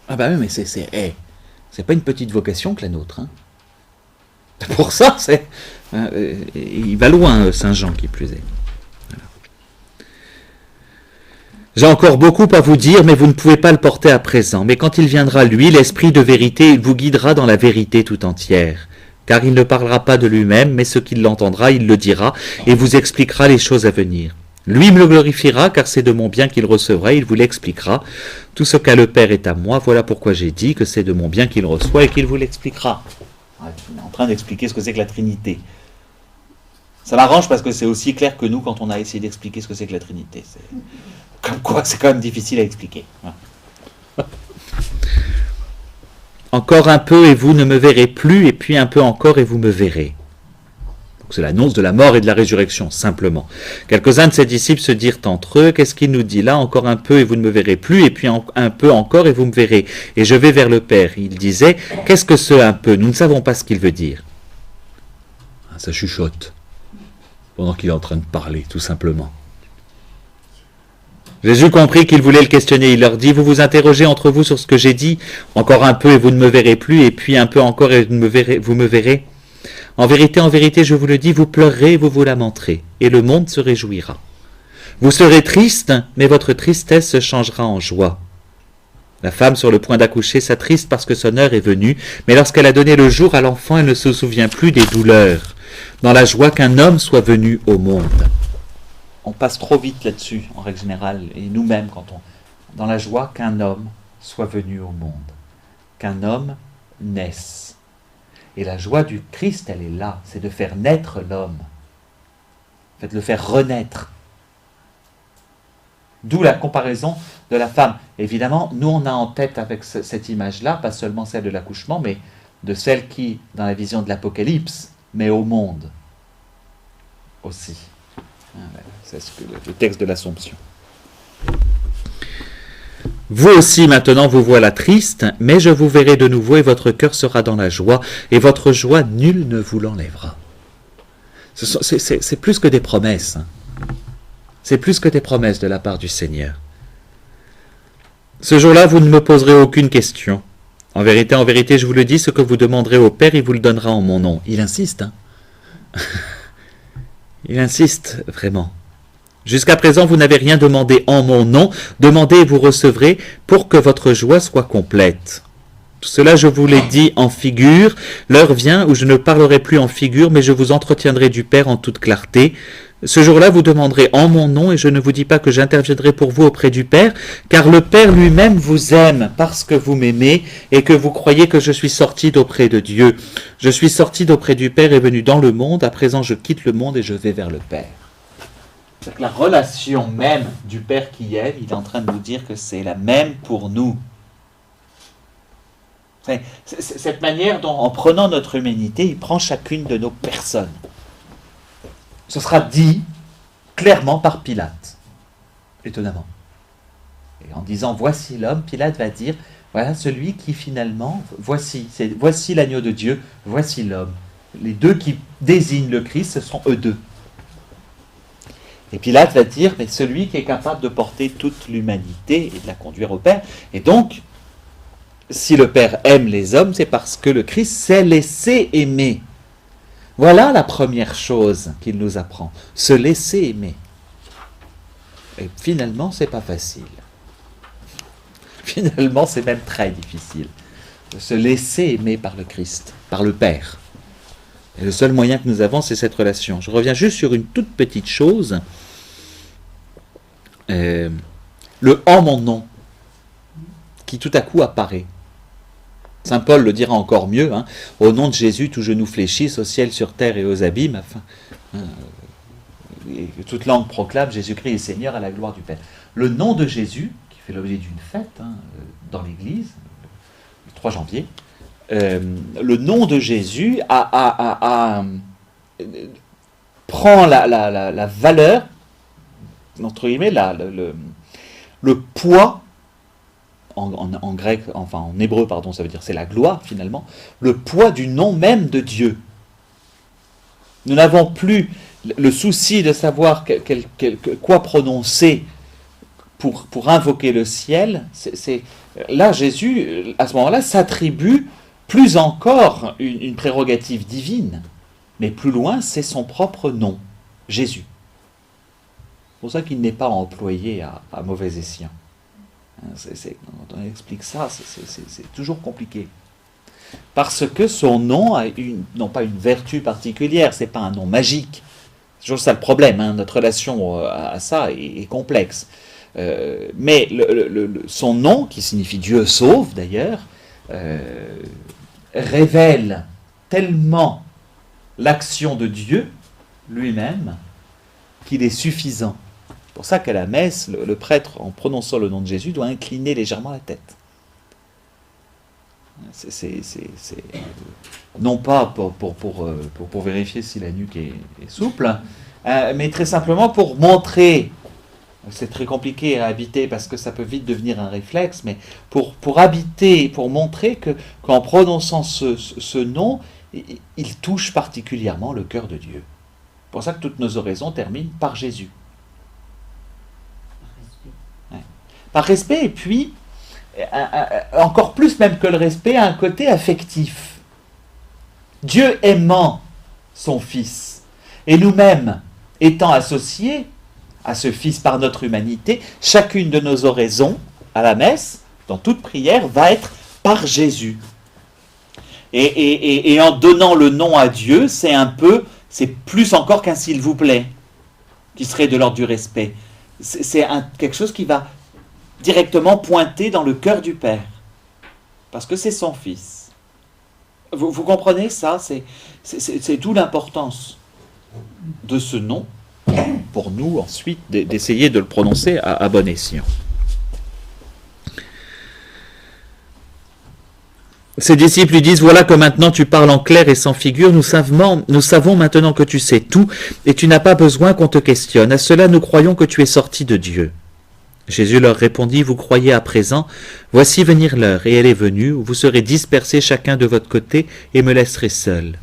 Ah ben oui, mais c'est pas une petite vocation que la nôtre. Hein. Pour ça, il va loin, Saint Jean, qui plus est. Voilà. J'ai encore beaucoup à vous dire, mais vous ne pouvez pas le porter à présent. Mais quand il viendra, lui, l'Esprit de vérité, il vous guidera dans la vérité tout entière. Car il ne parlera pas de lui-même, mais ce qu'il l'entendra, il le dira, et vous expliquera les choses à venir. Lui me le glorifiera, car c'est de mon bien qu'il recevra, il vous l'expliquera. Tout ce qu'a le Père est à moi, voilà pourquoi j'ai dit que c'est de mon bien qu'il reçoit et qu'il vous l'expliquera. On est en train d'expliquer ce que c'est que la Trinité. Ça m'arrange parce que c'est aussi clair que nous quand on a essayé d'expliquer ce que c'est que la Trinité. Comme quoi, c'est quand même difficile à expliquer. Encore un peu et vous ne me verrez plus, et puis un peu encore et vous me verrez. C'est l'annonce de la mort et de la résurrection, simplement. Quelques-uns de ses disciples se dirent entre eux, qu'est-ce qu'il nous dit là? Encore un peu et vous ne me verrez plus, et puis un peu encore et vous me verrez. Et je vais vers le Père. Il disait, qu'est-ce que ce un peu? Nous ne savons pas ce qu'il veut dire. Ça chuchote, pendant qu'il est en train de parler, tout simplement. Jésus comprit qu'il voulait le questionner. Il leur dit, vous vous interrogez entre vous sur ce que j'ai dit. Encore un peu et vous ne me verrez plus, et puis un peu encore et vous me verrez. En vérité, je vous le dis, vous pleurerez et vous vous lamenterez, et le monde se réjouira. Vous serez triste, mais votre tristesse se changera en joie. La femme sur le point d'accoucher s'attriste parce que son heure est venue, mais lorsqu'elle a donné le jour à l'enfant, elle ne se souvient plus des douleurs, dans la joie qu'un homme soit venu au monde. On passe trop vite là-dessus, en règle générale, et nous-mêmes, dans la joie qu'un homme soit venu au monde, qu'un homme naisse. Et la joie du Christ, elle est là, c'est de faire naître l'homme, en fait, de le faire renaître. D'où la comparaison de la femme. Évidemment, nous on a en tête avec cette image-là, pas seulement celle de l'accouchement, mais de celle qui, dans la vision de l'Apocalypse, met au monde aussi. C'est le texte de l'Assomption. Vous aussi maintenant vous voilà triste, mais je vous verrai de nouveau et votre cœur sera dans la joie, et votre joie nul ne vous l'enlèvera. C'est plus que des promesses. C'est plus que des promesses de la part du Seigneur. Ce jour-là, vous ne me poserez aucune question. En vérité, je vous le dis, ce que vous demanderez au Père, il vous le donnera en mon nom. Il insiste, hein. Il insiste vraiment. Jusqu'à présent, vous n'avez rien demandé en mon nom. Demandez et vous recevrez pour que votre joie soit complète. Tout cela, je vous l'ai dit en figure. L'heure vient où je ne parlerai plus en figure, mais je vous entretiendrai du Père en toute clarté. Ce jour-là, vous demanderez en mon nom, et je ne vous dis pas que j'interviendrai pour vous auprès du Père, car le Père lui-même vous aime parce que vous m'aimez et que vous croyez que je suis sorti d'auprès de Dieu. Je suis sorti d'auprès du Père et venu dans le monde. À présent, je quitte le monde et je vais vers le Père. C'est que la relation même du Père qui aime, il est en train de nous dire que c'est la même pour nous. C'est cette manière dont, en prenant notre humanité, il prend chacune de nos personnes. Ce sera dit clairement par Pilate, étonnamment. Et en disant « voici l'homme », Pilate va dire « voilà celui qui finalement, voici l'agneau de Dieu, voici l'homme ». Les deux qui désignent le Christ, ce sont eux deux. Et Pilate va dire « mais celui qui est capable de porter toute l'humanité et de la conduire au Père ». Et donc, si le Père aime les hommes, c'est parce que le Christ s'est laissé aimer. Voilà la première chose qu'il nous apprend, se laisser aimer. Et finalement, c'est pas facile. Finalement, c'est même très difficile. De se laisser aimer par le Christ, par le Père. Et le seul moyen que nous avons, c'est cette relation. Je reviens juste sur une toute petite chose. Le « en mon nom » qui tout à coup apparaît. Saint Paul le dira encore mieux, hein, au nom de Jésus, tout genou fléchisse au ciel, sur terre et aux abîmes, afin, et que toute langue proclame Jésus-Christ est Seigneur à la gloire du Père. Le nom de Jésus, qui fait l'objet d'une fête dans l'Église, le 3 janvier, le nom de Jésus prend la valeur, entre guillemets, le poids. En grec, enfin en hébreu, pardon, ça veut dire c'est la gloire finalement, le poids du nom même de Dieu. Nous n'avons plus le souci de savoir quoi prononcer pour invoquer le ciel. Là, Jésus, à ce moment-là, s'attribue plus encore une prérogative divine, mais plus loin, c'est son propre nom, Jésus. C'est pour ça qu'il n'est pas employé à mauvais escient. Quand on explique ça, c'est toujours compliqué. Parce que son nom a non pas une vertu particulière, c'est pas un nom magique. C'est toujours ça le problème, hein, notre relation à ça est complexe. Mais son nom, qui signifie Dieu sauve d'ailleurs, révèle tellement l'action de Dieu lui-même qu'il est suffisant. C'est pour ça qu'à la messe, le prêtre, en prononçant le nom de Jésus, doit incliner légèrement la tête. C'est non pas pour vérifier si la nuque est souple, mais très simplement pour montrer, c'est très compliqué à habiter parce que ça peut vite devenir un réflexe, mais pour habiter, pour montrer qu'en prononçant ce nom, il touche particulièrement le cœur de Dieu. C'est pour ça que toutes nos oraisons terminent par Jésus. Par respect, et puis, encore plus même que le respect, un côté affectif. Dieu aimant son Fils, et nous-mêmes étant associés à ce Fils par notre humanité, chacune de nos oraisons à la messe, dans toute prière, va être par Jésus. Et en donnant le nom à Dieu, c'est plus encore qu'un s'il vous plaît, qui serait de l'ordre du respect. C'est quelque chose qui va directement pointer dans le cœur du Père, parce que c'est son Fils. Vous comprenez ça? C'est d'où l'importance de ce nom, pour nous ensuite d'essayer de le prononcer à bon escient. Ses disciples lui disent, voilà que maintenant tu parles en clair et sans figure, nous savons maintenant que tu sais tout, et tu n'as pas besoin qu'on te questionne. À cela nous croyons que tu es sorti de Dieu. Jésus leur répondit, vous croyez à présent, voici venir l'heure, et elle est venue, où vous serez dispersés chacun de votre côté, et me laisserez seul.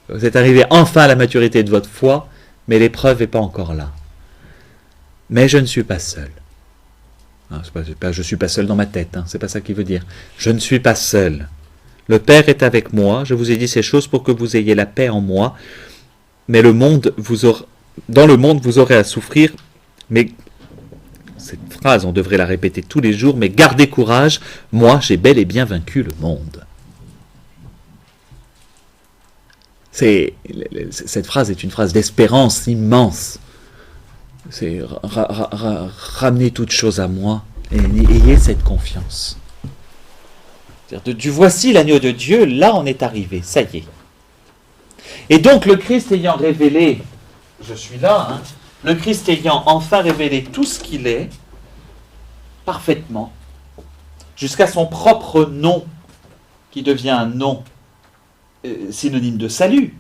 Vous êtes arrivés enfin à la maturité de votre foi, mais l'épreuve n'est pas encore là. Mais je ne suis pas seul. C'est pas, je ne suis pas seul dans ma tête, c'est pas ça qu'il veut dire. Je ne suis pas seul. Le Père est avec moi, je vous ai dit ces choses pour que vous ayez la paix en moi, mais dans le monde vous aurez à souffrir, mais cette phrase on devrait la répéter tous les jours, mais gardez courage, moi j'ai bel et bien vaincu le monde. Cette phrase est une phrase d'espérance immense. C'est ramener toute chose à moi et ayez cette confiance. Du voici l'agneau de Dieu, là on est arrivé, ça y est. Et donc le Christ ayant révélé, je suis là, le Christ ayant enfin révélé tout ce qu'il est, parfaitement, jusqu'à son propre nom, qui devient un nom synonyme de salut,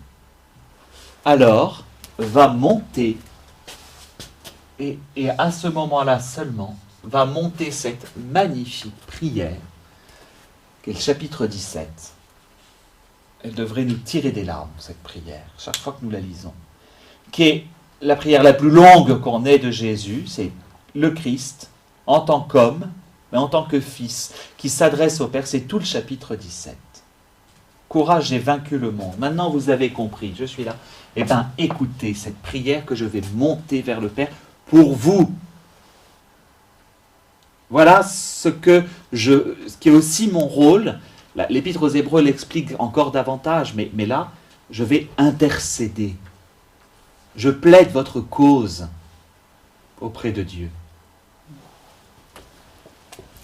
alors va monter, et à ce moment-là seulement, va monter cette magnifique prière, qui est le chapitre 17. Elle devrait nous tirer des larmes, cette prière, chaque fois que nous la lisons, qui est la prière la plus longue qu'on ait de Jésus, c'est le Christ, en tant qu'homme, mais en tant que fils, qui s'adresse au Père, c'est tout le chapitre 17. Courage, j'ai vaincu le monde. Maintenant, vous avez compris, je suis là. Eh bien, écoutez cette prière que je vais monter vers le Père pour vous. Voilà ce qui est aussi mon rôle. L'Épître aux Hébreux l'explique encore davantage, mais là, je vais intercéder. Je plaide votre cause auprès de Dieu.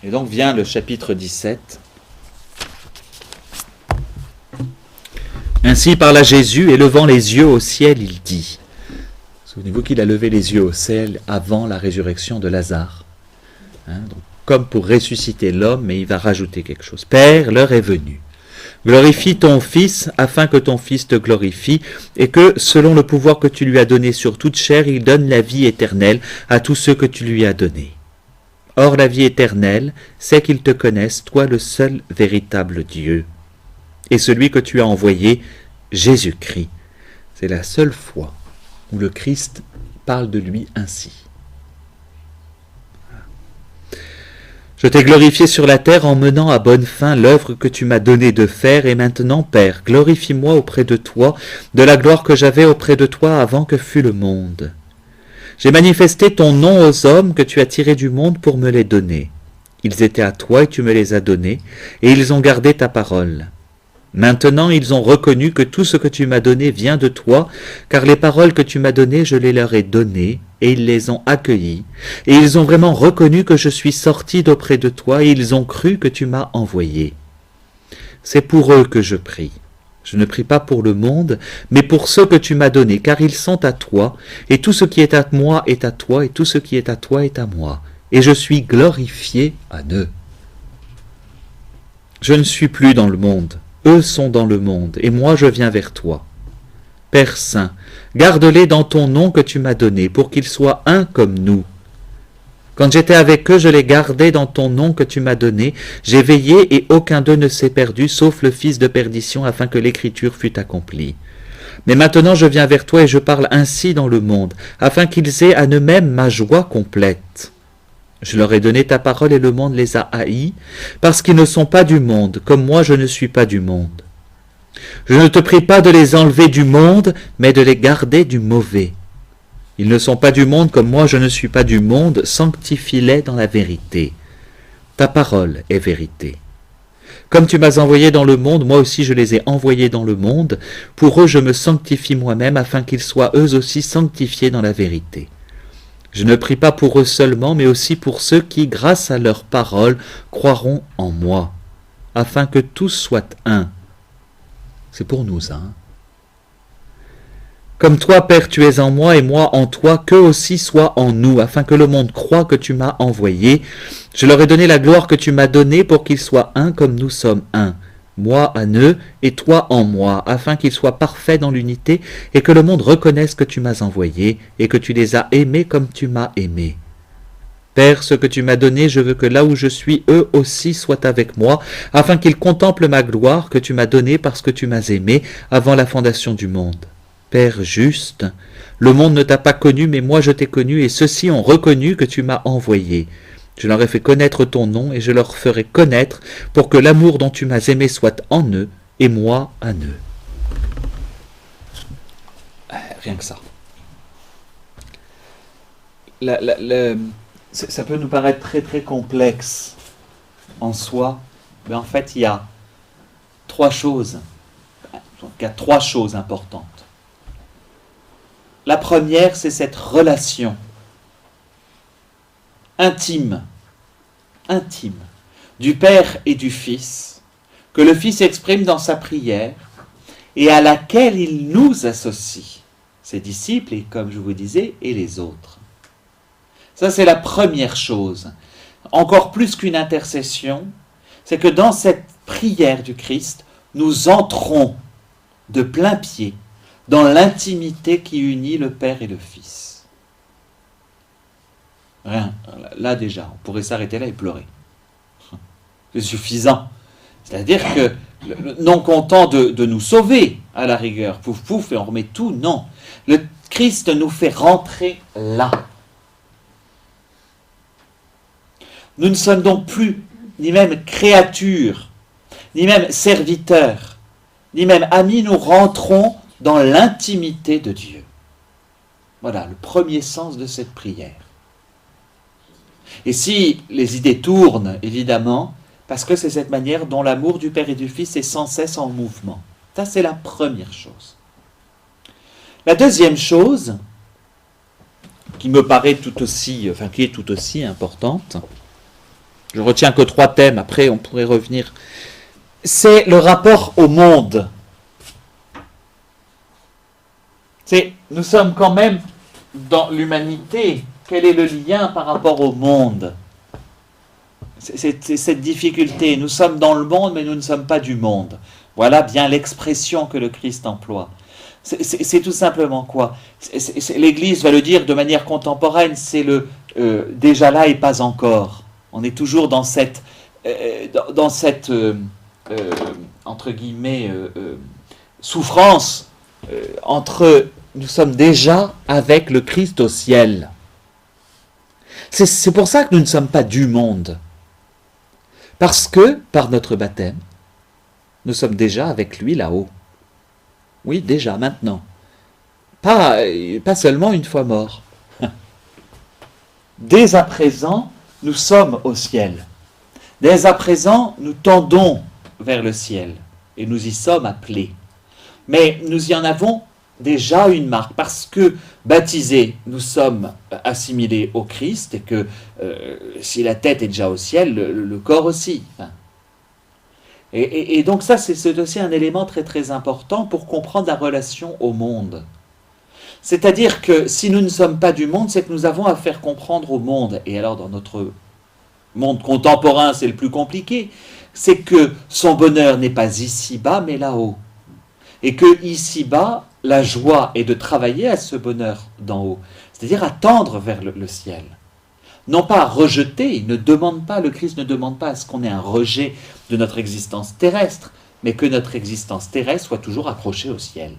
Et donc vient le chapitre 17. Ainsi parla Jésus, et levant les yeux au ciel, il dit, souvenez-vous qu'il a levé les yeux au ciel avant la résurrection de Lazare, donc, comme pour ressusciter l'homme, mais il va rajouter quelque chose. Père, l'heure est venue. Glorifie ton Fils, afin que ton Fils te glorifie, et que, selon le pouvoir que tu lui as donné sur toute chair, il donne la vie éternelle à tous ceux que tu lui as donnés. Or la vie éternelle, c'est qu'ils te connaissent, toi le seul véritable Dieu, et celui que tu as envoyé, Jésus-Christ. C'est la seule fois où le Christ parle de lui ainsi. Je t'ai glorifié sur la terre en menant à bonne fin l'œuvre que tu m'as donné de faire, et maintenant, Père, glorifie-moi auprès de toi, de la gloire que j'avais auprès de toi avant que fût le monde. J'ai manifesté ton nom aux hommes que tu as tirés du monde pour me les donner. Ils étaient à toi et tu me les as donnés, et ils ont gardé ta parole. Maintenant ils ont reconnu que tout ce que tu m'as donné vient de toi, car les paroles que tu m'as données, je les leur ai données, et ils les ont accueillies, et ils ont vraiment reconnu que je suis sorti d'auprès de toi, et ils ont cru que tu m'as envoyé. C'est pour eux que je prie. Je ne prie pas pour le monde, mais pour ceux que tu m'as donnés, car ils sont à toi, et tout ce qui est à moi est à toi, et tout ce qui est à toi est à moi, et je suis glorifié en eux. Je ne suis plus dans le monde, eux sont dans le monde, et moi je viens vers toi. Père Saint, garde-les dans ton nom que tu m'as donné, pour qu'ils soient un comme nous. Quand j'étais avec eux, je les gardais dans ton nom que tu m'as donné. J'ai veillé et aucun d'eux ne s'est perdu, sauf le fils de perdition, afin que l'écriture fût accomplie. Mais maintenant je viens vers toi et je parle ainsi dans le monde, afin qu'ils aient à eux-mêmes ma joie complète. Je leur ai donné ta parole et le monde les a haïs, parce qu'ils ne sont pas du monde, comme moi je ne suis pas du monde. Je ne te prie pas de les enlever du monde, mais de les garder du mauvais. Ils ne sont pas du monde comme moi je ne suis pas du monde, sanctifie-les dans la vérité. Ta parole est vérité. Comme tu m'as envoyé dans le monde, moi aussi je les ai envoyés dans le monde. Pour eux je me sanctifie moi-même, afin qu'ils soient eux aussi sanctifiés dans la vérité. Je ne prie pas pour eux seulement, mais aussi pour ceux qui, grâce à leur parole, croiront en moi, afin que tous soient un. C'est pour nous, Comme toi, Père, tu es en moi et moi en toi, qu'eux aussi soient en nous, afin que le monde croie que tu m'as envoyé. Je leur ai donné la gloire que tu m'as donnée pour qu'ils soient un comme nous sommes un. Moi en eux et toi en moi, afin qu'ils soient parfaits dans l'unité et que le monde reconnaisse que tu m'as envoyé et que tu les as aimés comme tu m'as aimé. Père, ce que tu m'as donné, je veux que là où je suis, eux aussi soient avec moi, afin qu'ils contemplent ma gloire que tu m'as donnée parce que tu m'as aimé avant la fondation du monde. Père juste, le monde ne t'a pas connu, mais moi je t'ai connu, et ceux-ci ont reconnu que tu m'as envoyé. Je leur ai fait connaître ton nom, et je leur ferai connaître, pour que l'amour dont tu m'as aimé soit en eux, et moi en eux. Rien que ça. Ça peut nous paraître très très complexe en soi, mais en fait il y a trois choses importantes. La première, c'est cette relation intime du Père et du Fils, que le Fils exprime dans sa prière et à laquelle il nous associe, ses disciples et, comme je vous disais, et les autres. Ça, c'est la première chose. Encore plus qu'une intercession, c'est que dans cette prière du Christ, nous entrons de plein pied dans l'intimité qui unit le Père et le Fils. Rien. Là déjà, on pourrait s'arrêter là et pleurer. C'est suffisant. C'est-à-dire que, non content de nous sauver, à la rigueur, pouf pouf, et on remet tout, non. Le Christ nous fait rentrer là. Nous ne sommes donc plus ni même créatures, ni même serviteurs, ni même amis, nous rentrons dans l'intimité de Dieu. Voilà le premier sens de cette prière. Et si les idées tournent, évidemment, parce que c'est cette manière dont l'amour du Père et du Fils est sans cesse en mouvement. Ça, c'est la première chose. La deuxième chose, qui me paraît qui est tout aussi importante, je retiens que 3 thèmes, après on pourrait revenir, c'est le rapport au monde. Nous sommes quand même dans l'humanité. Quel est le lien par rapport au monde ? C'est cette difficulté. Nous sommes dans le monde, mais nous ne sommes pas du monde. Voilà bien l'expression que le Christ emploie. C'est tout simplement quoi ? L'Église va le dire de manière contemporaine, c'est le déjà là et pas encore. On est toujours dans cette entre guillemets, souffrance entre nous sommes déjà avec le Christ au ciel. C'est pour ça que nous ne sommes pas du monde. Parce que, par notre baptême, nous sommes déjà avec lui là-haut. Oui, déjà, maintenant. Pas seulement une fois mort. Dès à présent, nous sommes au ciel. Dès à présent, nous tendons vers le ciel. Et nous y sommes appelés. Mais nous y en avons déjà une marque, parce que baptisés, nous sommes assimilés au Christ, et que si la tête est déjà au ciel, le corps aussi. Et donc ça, c'est aussi un élément très très important pour comprendre la relation au monde. C'est-à-dire que si nous ne sommes pas du monde, c'est que nous avons à faire comprendre au monde, et alors dans notre monde contemporain, c'est le plus compliqué, c'est que son bonheur n'est pas ici-bas, mais là-haut. Et que ici-bas, la joie est de travailler à ce bonheur d'en haut, c'est-à-dire à tendre vers le ciel. Non pas à rejeter, le Christ ne demande pas à ce qu'on ait un rejet de notre existence terrestre, mais que notre existence terrestre soit toujours accrochée au ciel.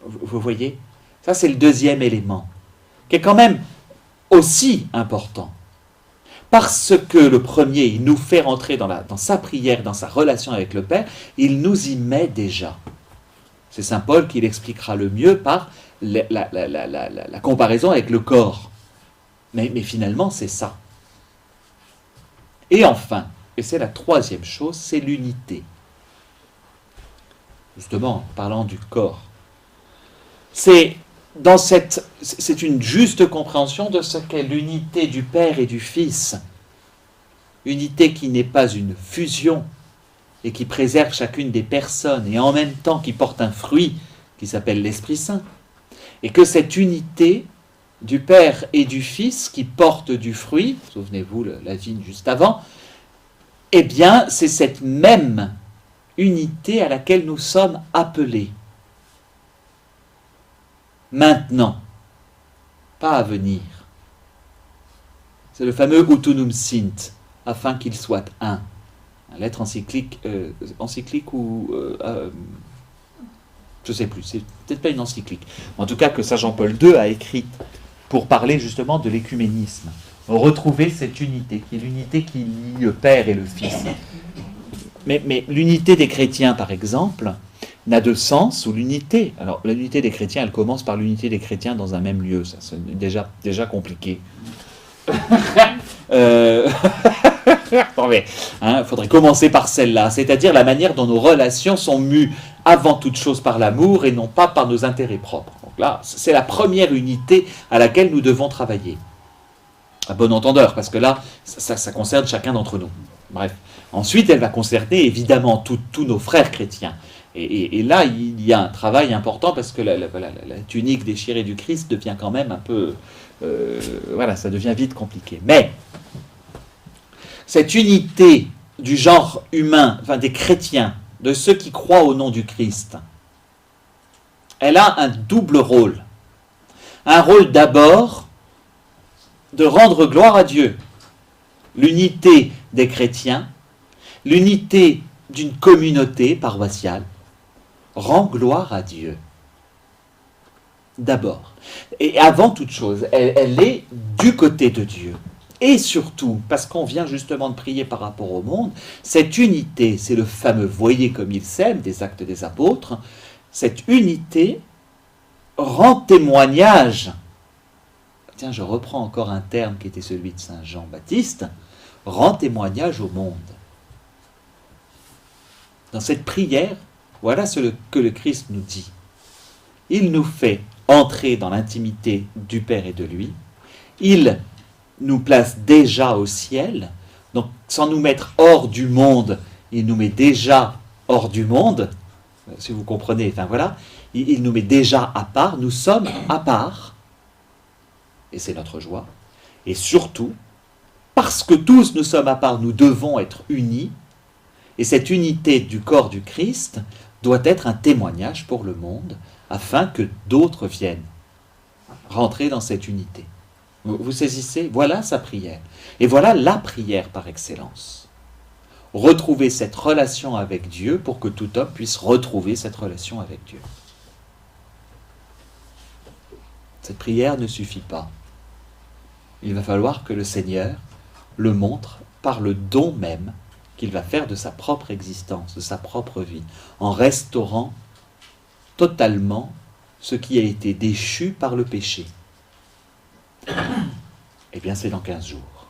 Vous voyez ? Ça, c'est le deuxième élément, qui est quand même aussi important. Parce que le premier, il nous fait rentrer dans sa prière, dans sa relation avec le Père, il nous y met déjà. C'est saint Paul qui l'expliquera le mieux par la comparaison avec le corps. Mais finalement, c'est ça. Et enfin, et c'est la troisième chose, c'est l'unité. Justement, en parlant du corps. C'est une juste compréhension de ce qu'est l'unité du Père et du Fils. Unité qui n'est pas une fusion, et qui préserve chacune des personnes, et en même temps qui porte un fruit qui s'appelle l'Esprit Saint. Et que cette unité du Père et du Fils qui porte du fruit, souvenez-vous la vigne juste avant, eh bien c'est cette même unité à laquelle nous sommes appelés. Maintenant, pas à venir. C'est le fameux Utunum Sint, afin qu'il soit un. Une lettre encyclique ou... je ne sais plus, c'est peut-être pas une encyclique. En tout cas, que Saint Jean-Paul II a écrit pour parler justement de l'écuménisme. Retrouver cette unité, qui est l'unité qui lie le Père et le Fils. Mais l'unité des chrétiens, par exemple, n'a de sens, ou l'unité. Alors, l'unité des chrétiens, elle commence par l'unité des chrétiens dans un même lieu. Ça, c'est déjà compliqué. Faudrait commencer par celle-là, c'est-à-dire la manière dont nos relations sont mues avant toute chose par l'amour et non pas par nos intérêts propres. Donc là, c'est la première unité à laquelle nous devons travailler. À bon entendeur, parce que là, ça concerne chacun d'entre nous. Bref. Ensuite, elle va concerner évidemment tous nos frères chrétiens. Et là, il y a un travail important parce que la tunique déchirée du Christ devient quand même un peu... ça devient vite compliqué. Mais cette unité du genre humain, enfin des chrétiens, de ceux qui croient au nom du Christ, elle a un double rôle. Un rôle d'abord de rendre gloire à Dieu. L'unité des chrétiens, l'unité d'une communauté paroissiale, rend gloire à Dieu. D'abord. Et avant toute chose, elle est du côté de Dieu. Et surtout, parce qu'on vient justement de prier par rapport au monde, cette unité, c'est le fameux « voyez comme il s'aime » des Actes des Apôtres, cette unité rend témoignage. Tiens, je reprends encore un terme qui était celui de Saint Jean-Baptiste, rend témoignage au monde. Dans cette prière, voilà ce que le Christ nous dit. Il nous fait entrer dans l'intimité du Père et de lui. Il nous place déjà au ciel. Donc, sans nous mettre hors du monde, il nous met déjà hors du monde. Si vous comprenez, enfin voilà. Il nous met déjà à part. Nous sommes à part. Et c'est notre joie. Et surtout, parce que tous nous sommes à part, nous devons être unis. Et cette unité du corps du Christ doit être un témoignage pour le monde, afin que d'autres viennent rentrer dans cette unité. Vous saisissez? Voilà sa prière. Et voilà la prière par excellence. Retrouver cette relation avec Dieu pour que tout homme puisse retrouver cette relation avec Dieu. Cette prière ne suffit pas. Il va falloir que le Seigneur le montre par le don même qu'il va faire de sa propre existence, de sa propre vie, en restaurant totalement ce qui a été déchu par le péché. Eh bien, c'est dans 15 jours.